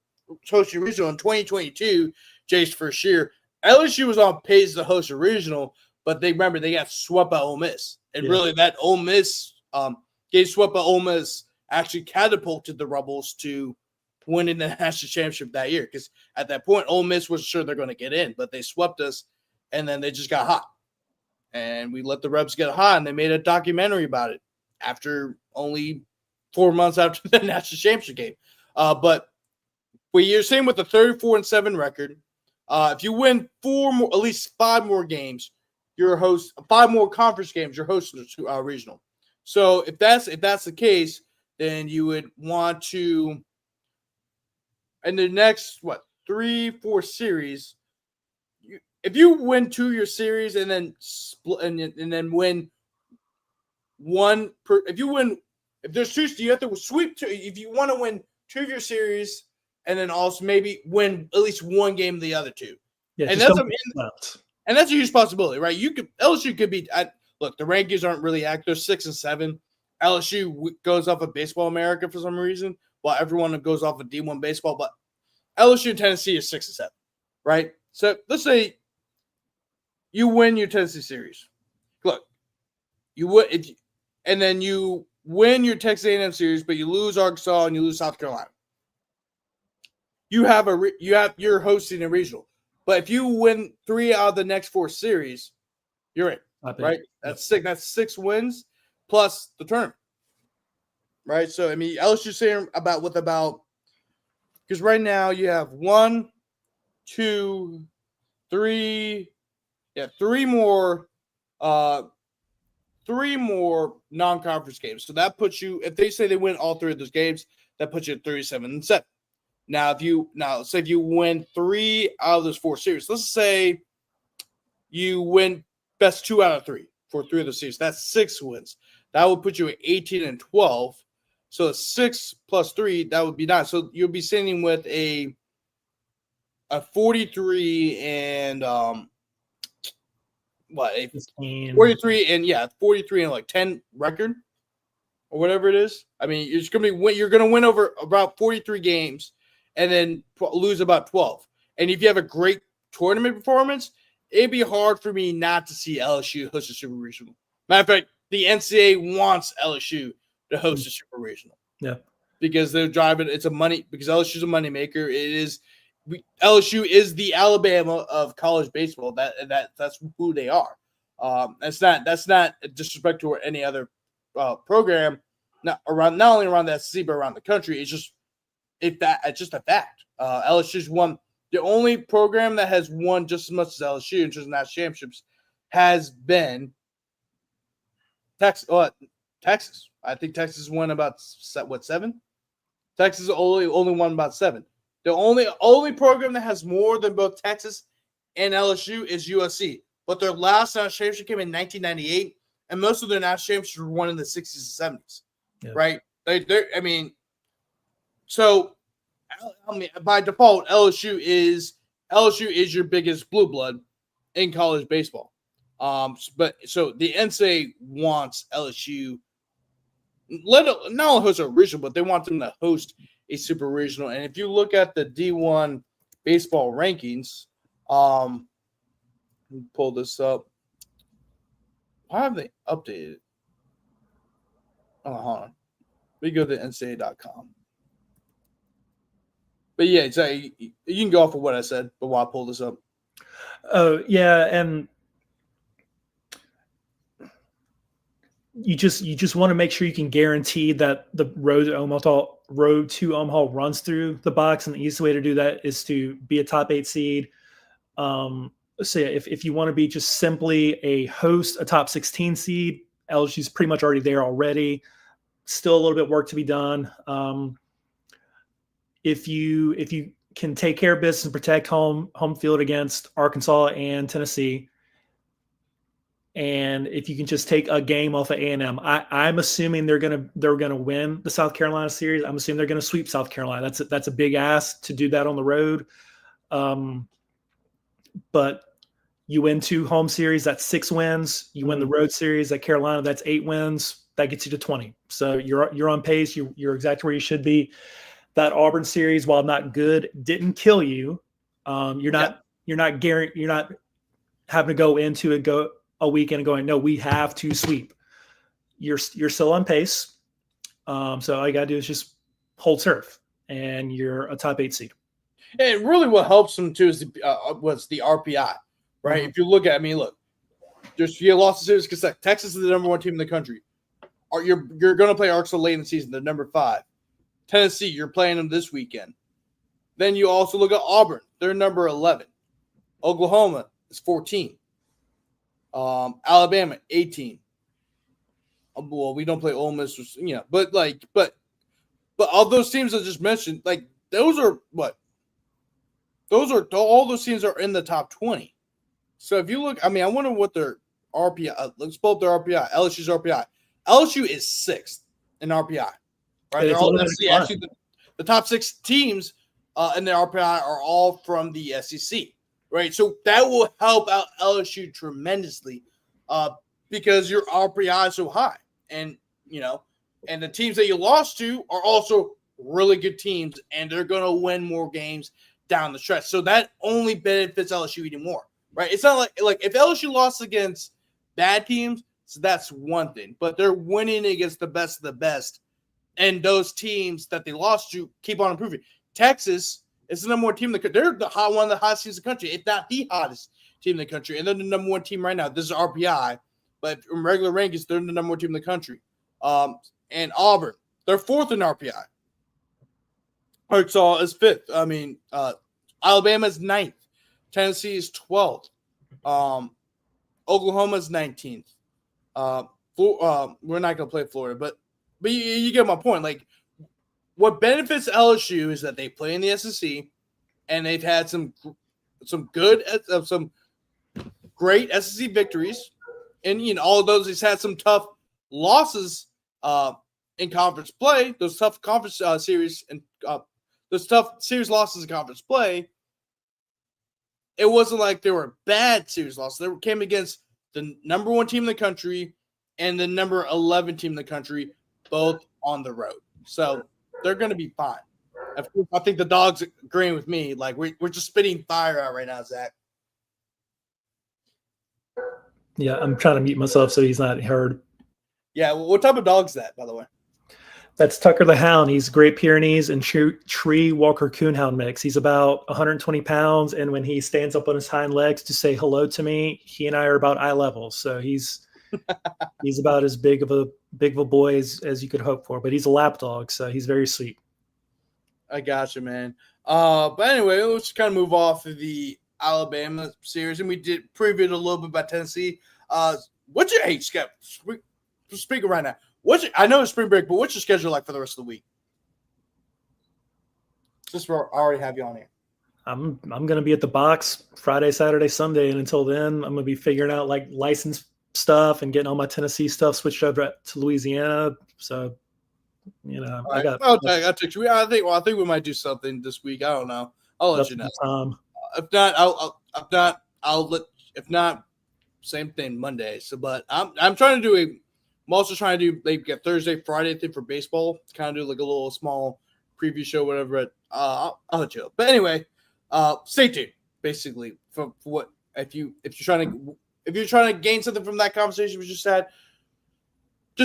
hosting a regional in 2022, Jay's first year, LSU was on pace to host a regional, but they got swept by Ole Miss, and really that Ole Miss getting swept by Ole Miss actually catapulted the Rebels to winning the national championship that year, because at that point Ole Miss wasn't sure they're going to get in, but they swept us. And then they just got hot. And we let the Rebs get hot, and they made a documentary about it after only 4 months after the national championship game. But you're saying with the 34-7 record, if you win at least 5 more games, you're 5 more conference games, you're hosting a regional. So if that's the case, then you would want to, in the next 3-4 series, if you win 2 of your series and then split and then win one per, if there's 2, you have to sweep 2. If you want to win 2 of your series and then also maybe win at least 1 game of the other 2. Yeah, and that's a huge possibility, right? LSU could be look, the rankings aren't really accurate. They're 6 and 7. LSU goes off of Baseball America for some reason, while everyone goes off of D1 baseball, but LSU and Tennessee is 6 and 7, right? So let's say you win your Tennessee series. Look, and then you win your Texas A&M series, but you lose Arkansas and you lose South Carolina. You're hosting a regional, but if you win 3 out of the next 4 series, you're in, right? That's 6. That's 6 wins plus the tournament, right? So I mean, LSU saying about because right now you have 1, 2, 3, three more non-conference games. So that puts you, if they say they win all 3 of those games, that puts you at 37-7. Now, say if you win 3 out of those 4 series, let's say you win best 2 out of 3 for 3 of the series. That's 6 wins. That would put you at 18-12. So 6 plus 3, that would be 9. So you'll be sitting with a 43 and a 43 and 43 and like 10 record or whatever it is. I mean, you're gonna win over about 43 games and then lose about 12. And if you have a great tournament performance, it'd be hard for me not to see LSU host a super regional. Matter of fact, the NCAA wants LSU to host a super regional. Yeah, because they're driving. Because LSU's a moneymaker. LSU is the Alabama of college baseball. That's who they are. That's not a disrespect to any other program. Not only around the SEC but around the country. It's just a fact. LSU's won. The only program that has won just as much as LSU in terms of national championships has been Texas. Texas. I think Texas won about 7? Texas only won about 7. The only program that has more than both Texas and LSU is USC. But their last national championship came in 1998, and most of their national championships were won in the 60s and 70s. Yeah. Right? So by default, LSU is your biggest blue blood in college baseball. But so the NCAA wants LSU not only host a regional, but they want them to host a super regional. And if you look at the D1 baseball rankings, let me pull this up. Why have they updated it? Oh, hold on. We go to NCAA.com. But yeah, you can go off of what I said, but while I pull this up. Oh, yeah, and you just want to make sure you can guarantee that the road to Omaha runs through the box, and the easiest way to do that is to be a top 8 seed. So yeah, if you want to be just simply a top 16 seed, LSU's pretty much already there already. Still a little bit of work to be done. If you can take care of business and protect home field against Arkansas and Tennessee, and if you can just take a game off of A&M, I'm assuming they're gonna win the South Carolina series. I'm assuming they're gonna sweep South Carolina. That's a big ask to do that on the road. But you win 2 home series, that's 6 wins. You win the road series at Carolina, that's 8 wins. That gets you to 20. So you're on pace. You're exactly where you should be. That Auburn series, while not good, didn't kill you. You're not having to go into a weekend and going, no, we have to sweep. You're still on pace. So all you gotta do is just hold serve, and you're a top 8 seed. And really, what helps them too is the RPI, right? Mm-hmm. If you look at, you lost the series because Texas is the number 1 team in the country. You're going to play Arkansas late in the season. They're number 5. Tennessee, you're playing them this weekend. Then you also look at Auburn. They're number 11. Oklahoma is 14. Alabama, 18. Well, we don't play Ole Miss, but all those teams I just mentioned, all those teams are in the top 20. So if you look, I wonder what their RPI. Let's pull up their RPI. LSU's RPI. LSU is 6th in RPI. Right, they're all actually the top 6 teams in the RPI are all from the SEC. Right, so that will help out LSU tremendously because your RPI is so high, and and the teams that you lost to are also really good teams, and they're going to win more games down the stretch. So that only benefits LSU even more. Right, it's not like if LSU lost against bad teams, so that's one thing, but they're winning against the best of the best. And those teams that they lost to keep on improving. Texas is the number 1 team in the country. They're one of the hottest teams in the country, if not the hottest team in the country. And they're the number 1 team right now. This is RPI. But in regular rankings, they're the number 1 team in the country. And Auburn, they're 4th in RPI. Arkansas is 5th. Alabama's 9th. Tennessee is 12th. Oklahoma's 19th. We're not going to play Florida, but you get my point. Like, what benefits LSU is that they play in the SEC, and they've had some great SEC victories, and all of those. He's had some tough losses in conference play. Those tough conference series and those tough series losses in conference play. It wasn't like they were bad series losses. They came against the number 1 team in the country and the number 11 team in the country, both on the road. So they're going to be fine. I think the Dogs agreeing with me. Like, we're just spitting fire out right now, Zach. Yeah, I'm trying to mute myself so he's not heard. Yeah, what type of dog is that, by the way? That's Tucker the Hound. He's Great Pyrenees and Tree Walker Coonhound mix. He's about 120 pounds, and when he stands up on his hind legs to say hello to me, he and I are about eye level. So he's about as big of a boy as you could hope for. But he's a lap dog, so he's very sweet. I got you, man. But anyway, let's kind of move off of the Alabama series, and we did preview it a little bit about Tennessee. What's your Skip? Speaking right now. I know it's spring break, but what's your schedule like for the rest of the week? Just I already have you on here. I'm gonna be at the box Friday, Saturday, Sunday, and until then, I'm gonna be figuring out like license stuff and getting all my Tennessee stuff switched over to Louisiana. So, I'll text you. I think we might do something this week. I don't know. I'll let you know. If not, same thing Monday. So, but I'm trying to do I'm also trying to do like a Thursday, Friday thing for baseball. Kind of do like a little small preview show, whatever. I'll let you know. But anyway, stay tuned. Basically, for what if you're trying to gain something from that conversation we just had,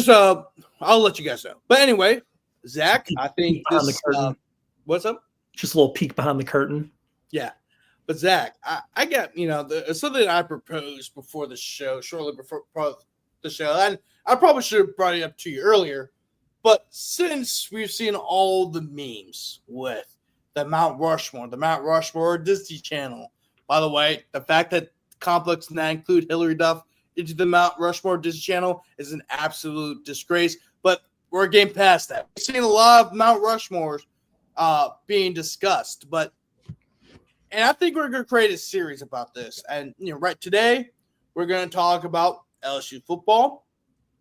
I'll let you guys know. But anyway, Zach, I think this. What's up? Just a little peek behind the curtain. Yeah. But Zach, I got something I proposed before the show, shortly before the show, and I probably should have brought it up to you earlier. But since we've seen all the memes with the Mount Rushmore Disney Channel, by the way, the fact that Complex did not include Hillary Duff into the Mount Rushmore Disney Channel is an absolute disgrace. But we're getting past that. We've seen a lot of Mount Rushmores being discussed, and I think we're going to create a series about this. And, right today, we're going to talk about LSU football,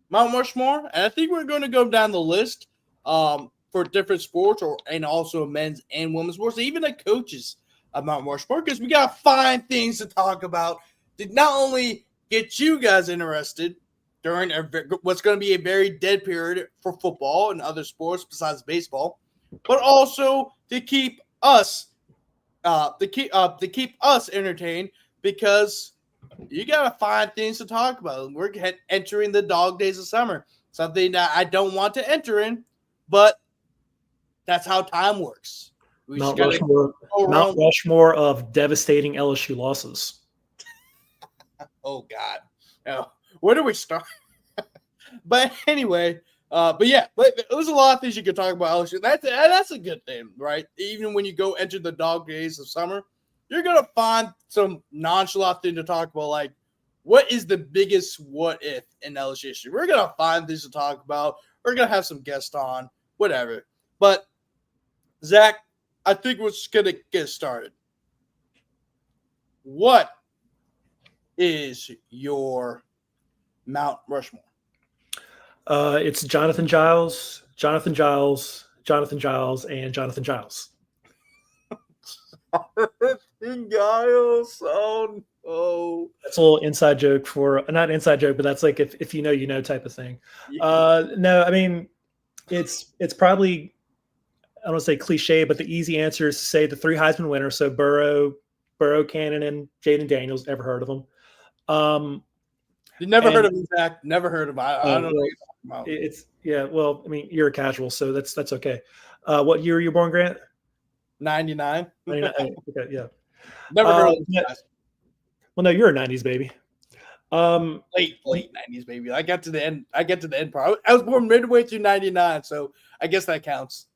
Mount Rushmore, and I think we're going to go down the list for different sports and also men's and women's sports, even the coaches of Mount Rushmore, because we got to find things to talk about to not only get you guys interested during what's going to be a very dead period for football and other sports besides baseball, but also to keep us entertained, because you gotta find things to talk about. We're entering the dog days of summer, something that I don't want to enter in, but that's how time works. Mount Rushmore of devastating LSU losses. Oh God, where do we start? But anyway. But there's a lot of things you could talk about LSU. That's a good thing, right? Even when you go enter the dog days of summer, you're gonna find some nonchalant thing to talk about, like what is the biggest what if in LSU history. We're gonna find things to talk about. We're gonna have some guests on, whatever. But Zach, I think we're just gonna get started. What is your Mount Rushmore? It's Jonathan Giles, and Jonathan Giles. Jonathan Giles. Oh no. That's a little inside joke not inside joke, but that's like if you know type of thing. Yeah. No, I mean it's probably, I don't want to say cliche, but the easy answer is to say the 3 Heisman winners. So Burrow, Cannon, and Jaden Daniels. Ever heard of them? You never heard of him, Zach? Never heard of him. I don't know. It's well, I mean, you're a casual, so that's okay. What year were you born, Grant? 99. Okay, yeah. Never heard of him. Well, no, you're a 90s baby. Late 90s baby. I get to the end part. I was born midway through 99, so I guess that counts.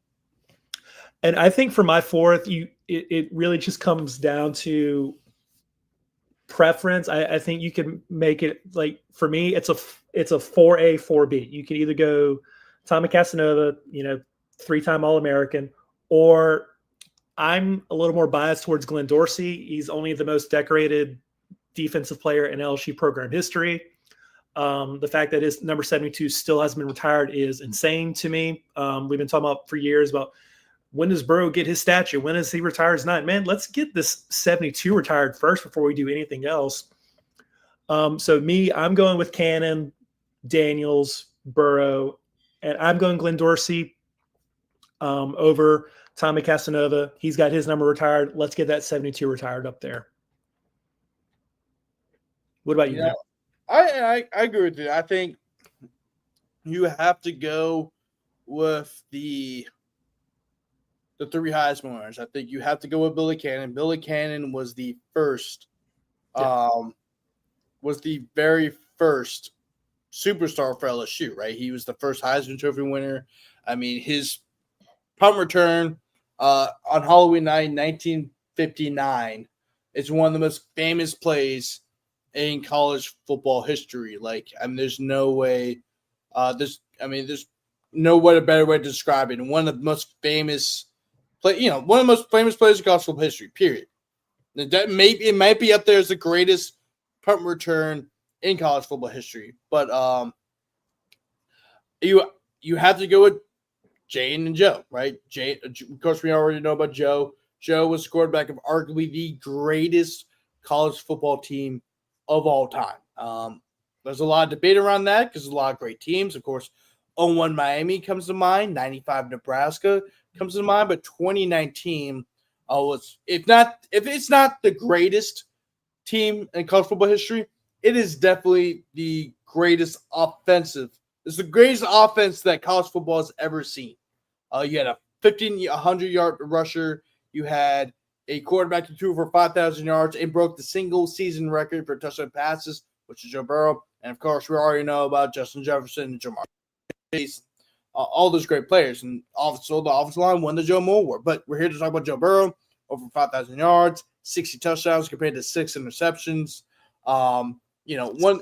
And I think for my fourth, it really just comes down to preference. I think you can make it like for me, it's a 4A, 4B. You can either go Tommy Casanova, 3-time All-American, or I'm a little more biased towards Glenn Dorsey. He's only the most decorated defensive player in LSU program history. The fact that his number 72 still hasn't been retired is insane to me. We've been talking about for years about when does Burrow get his statue? When does he retire his 9? Man, let's get this 72 retired first before we do anything else. So I'm going with Cannon, Daniels, Burrow, and I'm going Glenn Dorsey over Tommy Casanova. He's got his number retired. Let's get that 72 retired up there. What about you? Yeah, I agree with you. I think you have to go with the 3 Heisman winners. I think you have to go with Billy Cannon. Billy Cannon was the first, was the very first superstar for LSU, right? He was the first Heisman Trophy winner. I mean, his punt return on Halloween night, 1959, is one of the most famous plays in college football history. Like, I mean, there's no way, there's no way a better way to describe it. And one of the most famous one of the most famous plays in college football history, period. It might be up there as the greatest punt return in college football history. But you have to go with Jane and Joe, right? Of course, we already know about Joe. Joe was the quarterback of arguably the greatest college football team of all time. There's a lot of debate around that because there's a lot of great teams. Of course, 0-1 Miami comes to mind, 95 Nebraska comes to mind, but 2019 was if it's not the greatest team in college football history, it is definitely the greatest offensive. It's the greatest offense that college football has ever seen. You had a 100-yard rusher. You had a quarterback who threw for 5,000 yards and broke the single season record for touchdown passes, which is Joe Burrow. And of course, we already know about Justin Jefferson and Jamar Chase, all those great players. And also the offensive line won the Joe Moore Award. But we're here to talk about Joe Burrow, over 5,000 yards, 60 touchdowns compared to 6 interceptions.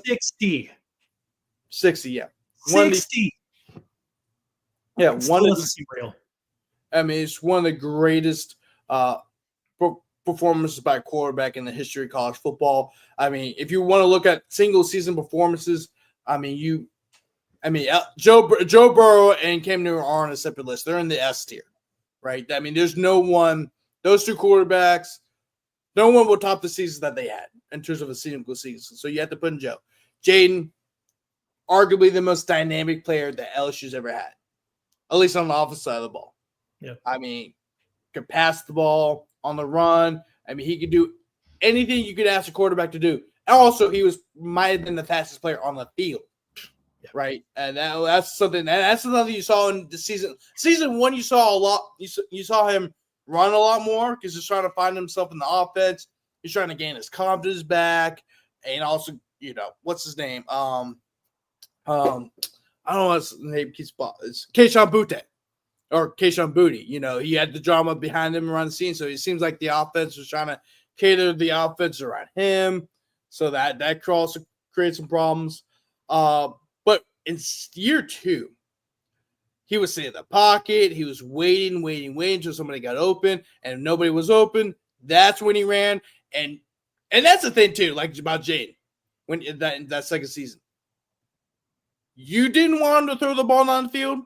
60. 60, yeah. 60. Yeah, one of the real. I mean, it's one of the greatest performances by a quarterback in the history of college football. I mean, if you want to look at single season performances, Joe Burrow and Cam Newton are on a separate list. They're in the S tier, right? I mean, there's no one. Those two quarterbacks, no one will top the seasons that they had in terms of a single season. So you have to put in Joe. Jaden, arguably the most dynamic player that LSU's ever had, at least on the offensive side of the ball. Yeah. I mean, could pass the ball on the run. I mean, he could do anything you could ask a quarterback to do. And also, he might have been the fastest player on the field, right? And that's something you saw in the season. Season 1, you saw a lot. You saw him run a lot more because he's trying to find himself in the offense. He's trying to gain his confidence back, and also, what's his name? I don't know what his name. It's Keyshawn Butte. Or Keyshawn Booty, he had the drama behind him around the scene, so it seems like the offense was trying to cater the offense around him, so that could also create some problems. But in year 2, he was sitting in the pocket, he was waiting until somebody got open, and if nobody was open, that's when he ran, and that's the thing too, like about Jaden, when in that second season, you didn't want him to throw the ball down the field,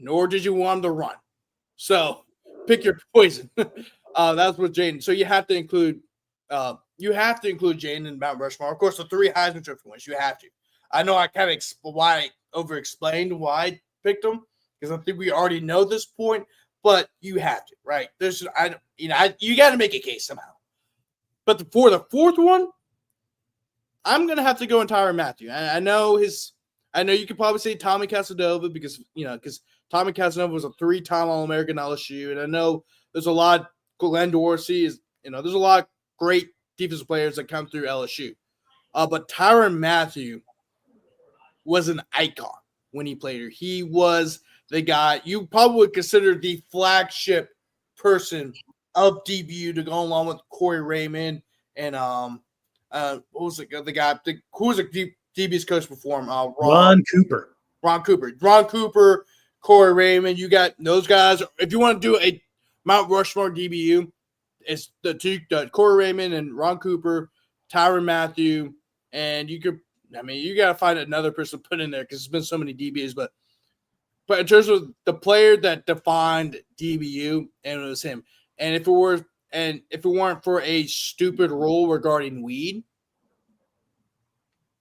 nor did you want him to run. So pick your poison. That's what Jaden. So you have to include Jaden in Mount Rushmore. Of course, the 3 Heisman Trophy winners. You have to. I know I kind of over-explained why I picked them because I think we already know this point, but you have to, right? You got to make a case somehow. But for the 4th one, I'm gonna have to go in Tyrann Mathieu. I know you could probably say Tommy Casanova because Tommy Casanova was a 3-time All-American LSU, and I know there's a lot. Glenn Dorsey there's a lot of great defensive players that come through LSU, but Tyrann Mathieu was an icon when he played here. He was the guy you probably would consider the flagship person of DBU to go along with Corey Raymond and what was the guy? Who was the DB's coach before him? Ron Cooper. Ron Cooper, Corey Raymond. You got those guys. If you want to do a Mount Rushmore DBU, it's the two, Corey Raymond and Ron Cooper, Tyrann Mathieu, and you got to find another person to put in there because there's been so many DBs. But in terms of the player that defined DBU, and it was him. And if it weren't for a stupid rule regarding weed,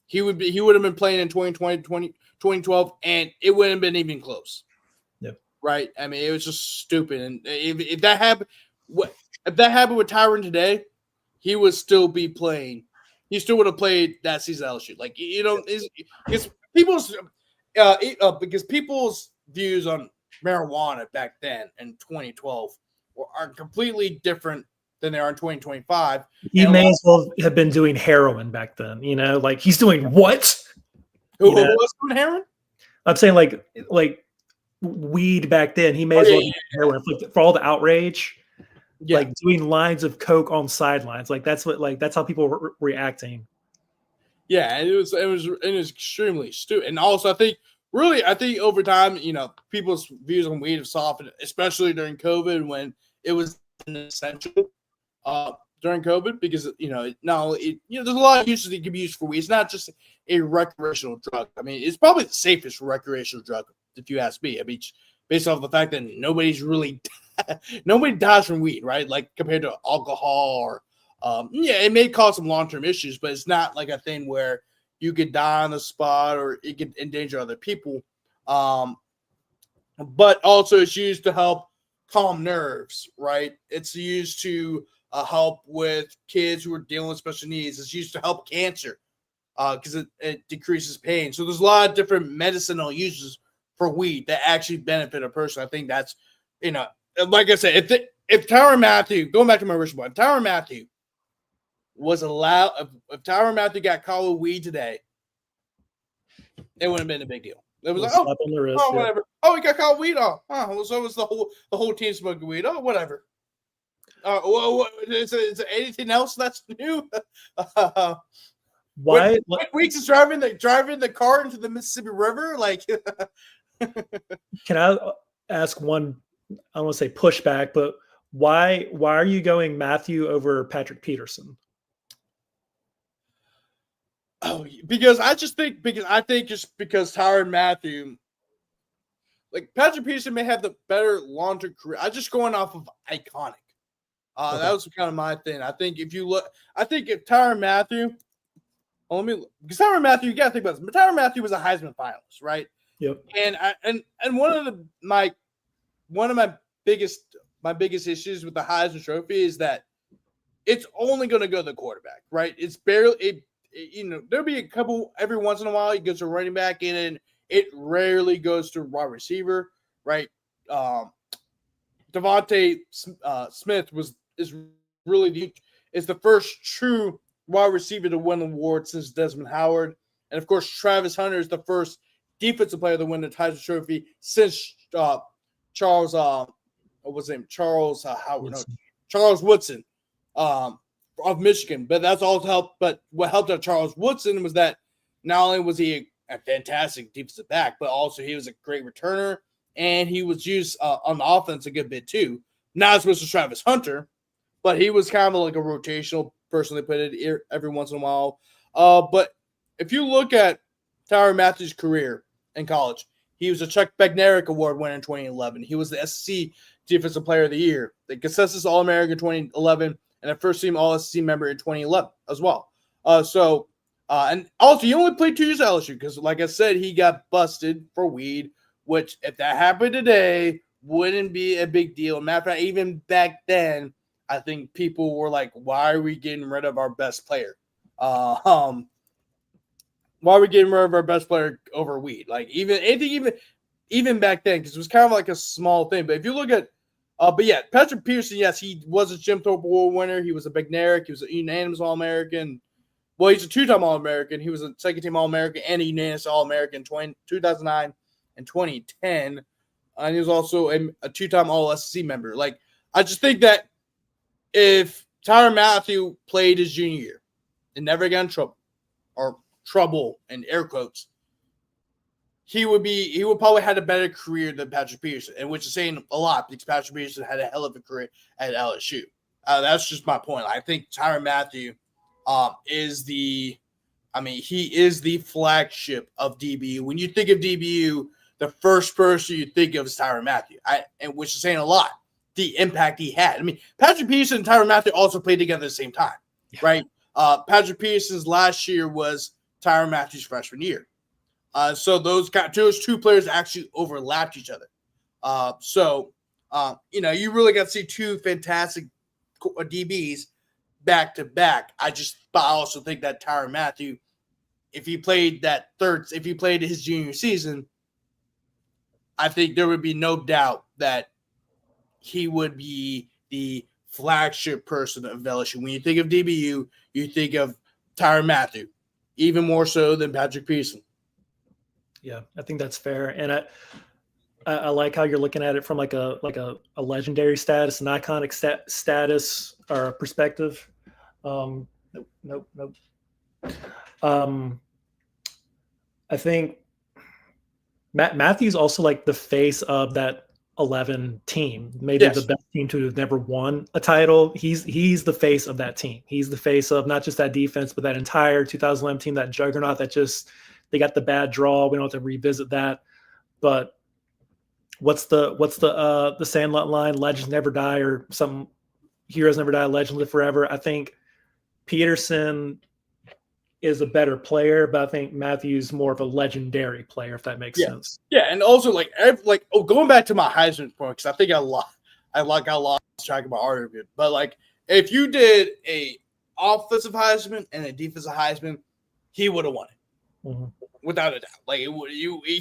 he would have been playing in 2012, and it wouldn't have been even close. Yep. Right? I mean, it was just stupid. And if that happened with Tyrann today, he would still be playing. He still would have played that season at LSU. Like, because people's views on marijuana back then in 2012 are completely different than they are in 2025. He may as well have been doing heroin back then. Like he's doing what? Who was doing heroin? I'm saying like weed back then. He may as well be heroin for all the outrage. Yeah. Like doing lines of coke on sidelines. Like that's how people were reacting. Yeah, and it was extremely stupid. And also, I think over time, people's views on weed have softened, especially during COVID when it was an essential during COVID because there's a lot of uses that can be used for weed. It's not just a recreational drug. I mean, it's probably the safest recreational drug if you ask me. I mean, based off the fact that nobody dies from weed, right? Like compared to alcohol or it may cause some long-term issues, but it's not like a thing where you could die on the spot or it could endanger other people. But also it's used to help calm nerves, right? It's used to help with kids who are dealing with special needs. It's used to help cancer because it decreases pain. So there's a lot of different medicinal uses for weed that actually benefit a person. I think that's, like I said, if Tyrann Mathieu, going back to my original point, if Tyrann Mathieu was allowed, if Tyrann Mathieu got caught with weed today, it wouldn't have been a big deal. It was whatever. Oh, he got caught with weed. So was the whole team smoking weed. Oh, whatever. Is there anything else that's new? Why? Weeks is driving the car into the Mississippi River? Like, can I ask one? I don't want to say pushback, but why are you going Mathieu over Patrick Peterson? Oh, because I think Tyrann Mathieu, like Patrick Peterson may have the better long-term career. I'm just going off of iconic. Okay. That was kind of my thing. I think if Tyrann Mathieu, because Tyrann Mathieu, you got to think about this. But Tyrann Mathieu was a Heisman finalist, right? Yep. And one of my biggest issues with the Heisman Trophy is that it's only going to go to the quarterback, right? It's barely there'll be a couple every once in a while. It goes to running back, and it rarely goes to wide receiver, right? Devontae Smith is the first true wide receiver to win the award since Desmond Howard, and of course Travis Hunter is the first defensive player to win the Heisman Trophy since Charles Woodson of Michigan. But that's all help. But what helped out Charles Woodson was that not only was he a fantastic defensive back, but also he was a great returner, and he was used on the offense a good bit too. Not as much as Travis Hunter, but he was kind of like a rotational person they put it every once in a while. But if you look at Tyrann Mathieu's career in college, he was a Chuck Bednarik Award winner in 2011. He was the SEC Defensive Player of the Year, the consensus All-American 2011, and a first-team All-SEC member in 2011 as well. And also, he only played 2 years at LSU because, like I said, he got busted for weed, which, if that happened today, wouldn't be a big deal. Matter of fact, even back then, I think people were like, why are we getting rid of our best player? Why are we getting rid of our best player over weed? Like, even back then, because it was kind of like a small thing. But if you look at Patrick Peterson, yes, he was a Jim Thorpe Award winner. He was a Bednarik. He was a unanimous All-American. Well, he's a 2-time All-American. He was a second-team All-American and a unanimous All-American 2009 and 2010. And he was also a 2-time All-SEC member. Like, I just think that if Tyrann Mathieu played his junior year and never got in trouble, or trouble in air quotes, he would probably had a better career than Patrick Peterson, and which is saying a lot because Patrick Peterson had a hell of a career at LSU. That's just my point. I think Tyrann Mathieu he is the flagship of DBU. When you think of DBU, the first person you think of is Tyrann Mathieu, and which is saying a lot. The impact he had. I mean, Patrick Peterson and Tyrann Mathieu also played together at the same time, right? Patrick Peterson's last year was Tyrann Mathieu's freshman year. So those two players actually overlapped each other. You really got to see two fantastic DBs back to back. I also think that Tyrann Mathieu, if he played his junior season, I think there would be no doubt that he would be the flagship person of LSU. When you think of DBU, you think of Tyrann Mathieu, even more so than Patrick Peterson. Yeah, I think that's fair, and I like how you're looking at it from like a legendary status, an iconic status or perspective. Nope. I think Matthew's also like the face of that 11 team, maybe the best team to have never won a title. He's the face of that team. He's the face of not just that defense, but that entire 2011 team, that juggernaut that just they got the bad draw. We don't have to revisit that. But what's the Sandlot line? Legends never die, or some heroes never die, legends live forever. I think Peterson is a better player, but I think Matthew's more of a legendary player, if that makes sense. Yeah, and also going back to my Heisman point, because I think I lost track of my argument. But if you did a offensive Heisman and a defensive Heisman, he would have won it without a doubt. He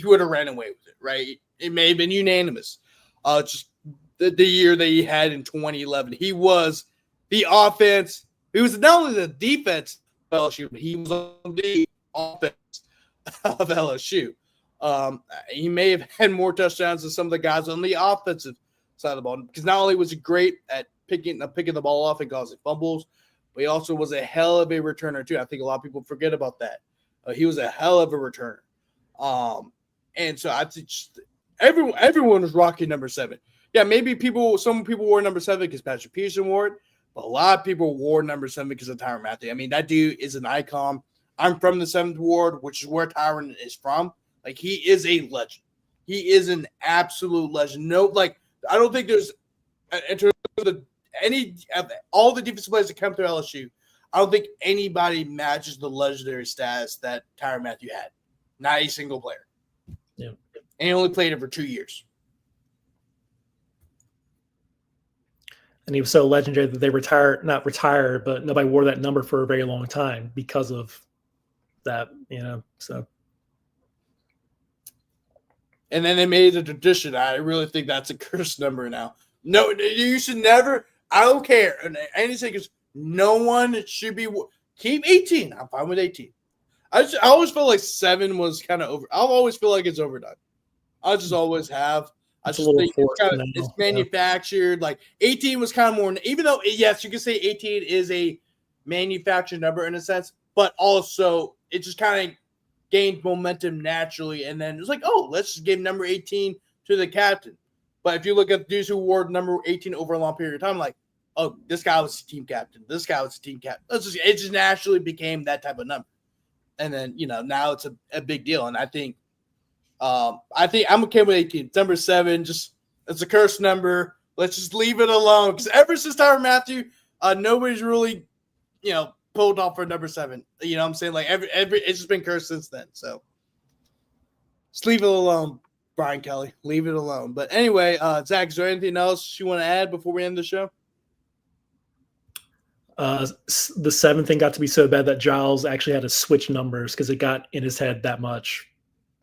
would have ran away with it, right? It may have been unanimous. Just the year that he had in 2011, he was the offense. He was not only the defense of LSU, but he was on the offense of LSU. He may have had more touchdowns than some of the guys on the offensive side of the ball, because not only was he great at picking the ball off and causing fumbles, but he also was a hell of a returner too. I think a lot of people forget about that. He was a hell of a returner. And so I think everyone was rocking number 7. Yeah, maybe some people wore number 7 because Patrick Peterson wore it, but a lot of people wore number 7 because of Tyrann Mathieu. I mean, that dude is an icon. I'm from the 7th Ward, which is where Tyrann is from. He is a legend. He is an absolute legend. I don't think there's, in terms of all the defensive players that come through LSU, I don't think anybody matches the legendary status that Tyrann Mathieu had. Not a single player. Yeah. And he only played it for 2 years. And he was so legendary that they not retired, but nobody wore that number for a very long time because of that, so. And then they made it a tradition. I really think that's a cursed number now. No, you should never. I don't care. And any seconds, no one should be. Keep 18. I'm fine with 18. I always feel like 7 was kind of over. I always feel like it's overdone. I just always have. I just think it's manufactured. 18 was kind of more. Even though, yes, you can say 18 is a manufactured number in a sense, but also it just kind of gained momentum naturally, and then it's let's just give number 18 to the captain. But if you look at dudes who wore number 18 over a long period of time, this guy was the team captain. This guy was the team captain. It just naturally became that type of number. And then, now it's a big deal. And I think I'm okay with 18. Number 7, it's a cursed number. Let's just leave it alone. Because ever since Tyrann Mathieu, nobody's really, pulled off for number 7. You know what I'm saying? It's just been cursed since then. So just leave it alone, Brian Kelly. Leave it alone. But anyway, Zach, is there anything else you want to add before we end the show? The 7 thing got to be so bad that Giles actually had to switch numbers because it got in his head that much.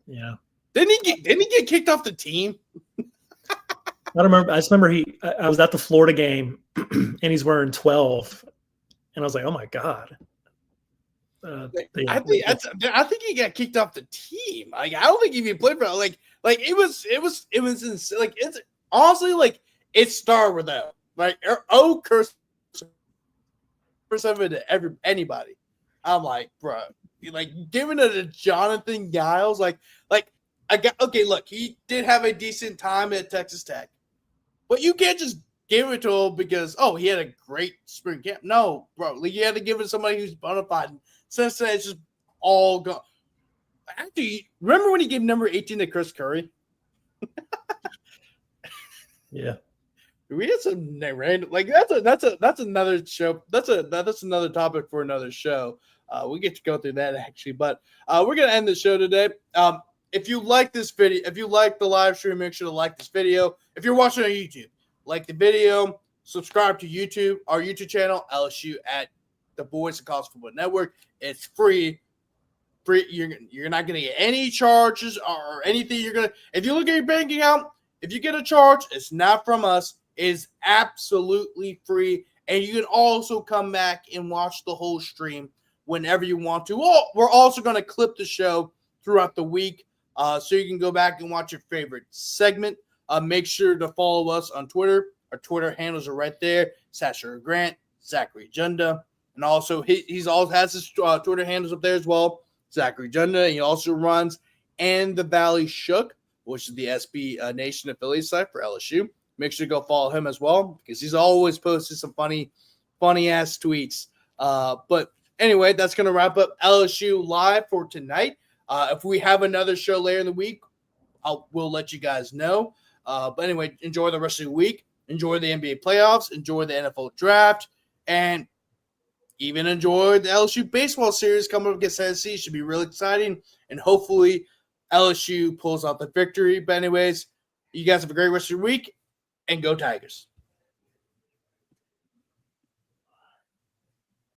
Yeah. Didn't he get kicked off the team? I don't remember. I just remember I was at the Florida game and he's wearing 12. And I was like, oh my God. I think he got kicked off the team. I don't think he even played for it. It was insane. It's honestly it started with that. Curse of it to anybody. I'm like, bro, like giving it to Jonathan Giles, like I got okay. Look, he did have a decent time at Texas Tech, but you can't just give it to him because he had a great spring camp. No, bro, like you had to give it to somebody who's bona fide. Since then, it's just all gone. Actually, remember when he gave number 18 to Chris Curry? Yeah. We had some random like that's another show. That's another topic for another show. We get to go through that actually, but we're gonna end the show today. If you like this video, if you like the live stream, make sure to like this video. If you're watching on YouTube, like the video, subscribe to our YouTube channel, LSU at the Boys of College Football Network. It's free. You're not gonna get any charges or anything. If you look at your bank account, if you get a charge, it's not from us. It is absolutely free, and you can also come back and watch the whole stream whenever you want to. Oh, we're also going to clip the show throughout the week, so you can go back and watch your favorite segment. Make sure to follow us on Twitter. Our Twitter handles are right there. Sasha Grant, Zachary Junda, and also he's also has his Twitter handles up there as well. Zachary Junda. He also runs And the Valley Shook, which is the SB Nation affiliate site for LSU. Make sure to go follow him as well because he's always posted some funny ass tweets. But anyway, that's going to wrap up LSU Live for tonight. If we have another show later in the week, we'll let you guys know. But anyway, enjoy the rest of the week. Enjoy the NBA playoffs. Enjoy the NFL draft. And even enjoy the LSU baseball series coming up against Tennessee. Should be really exciting. And hopefully LSU pulls out the victory. But anyways, you guys have a great rest of your week. And go Tigers.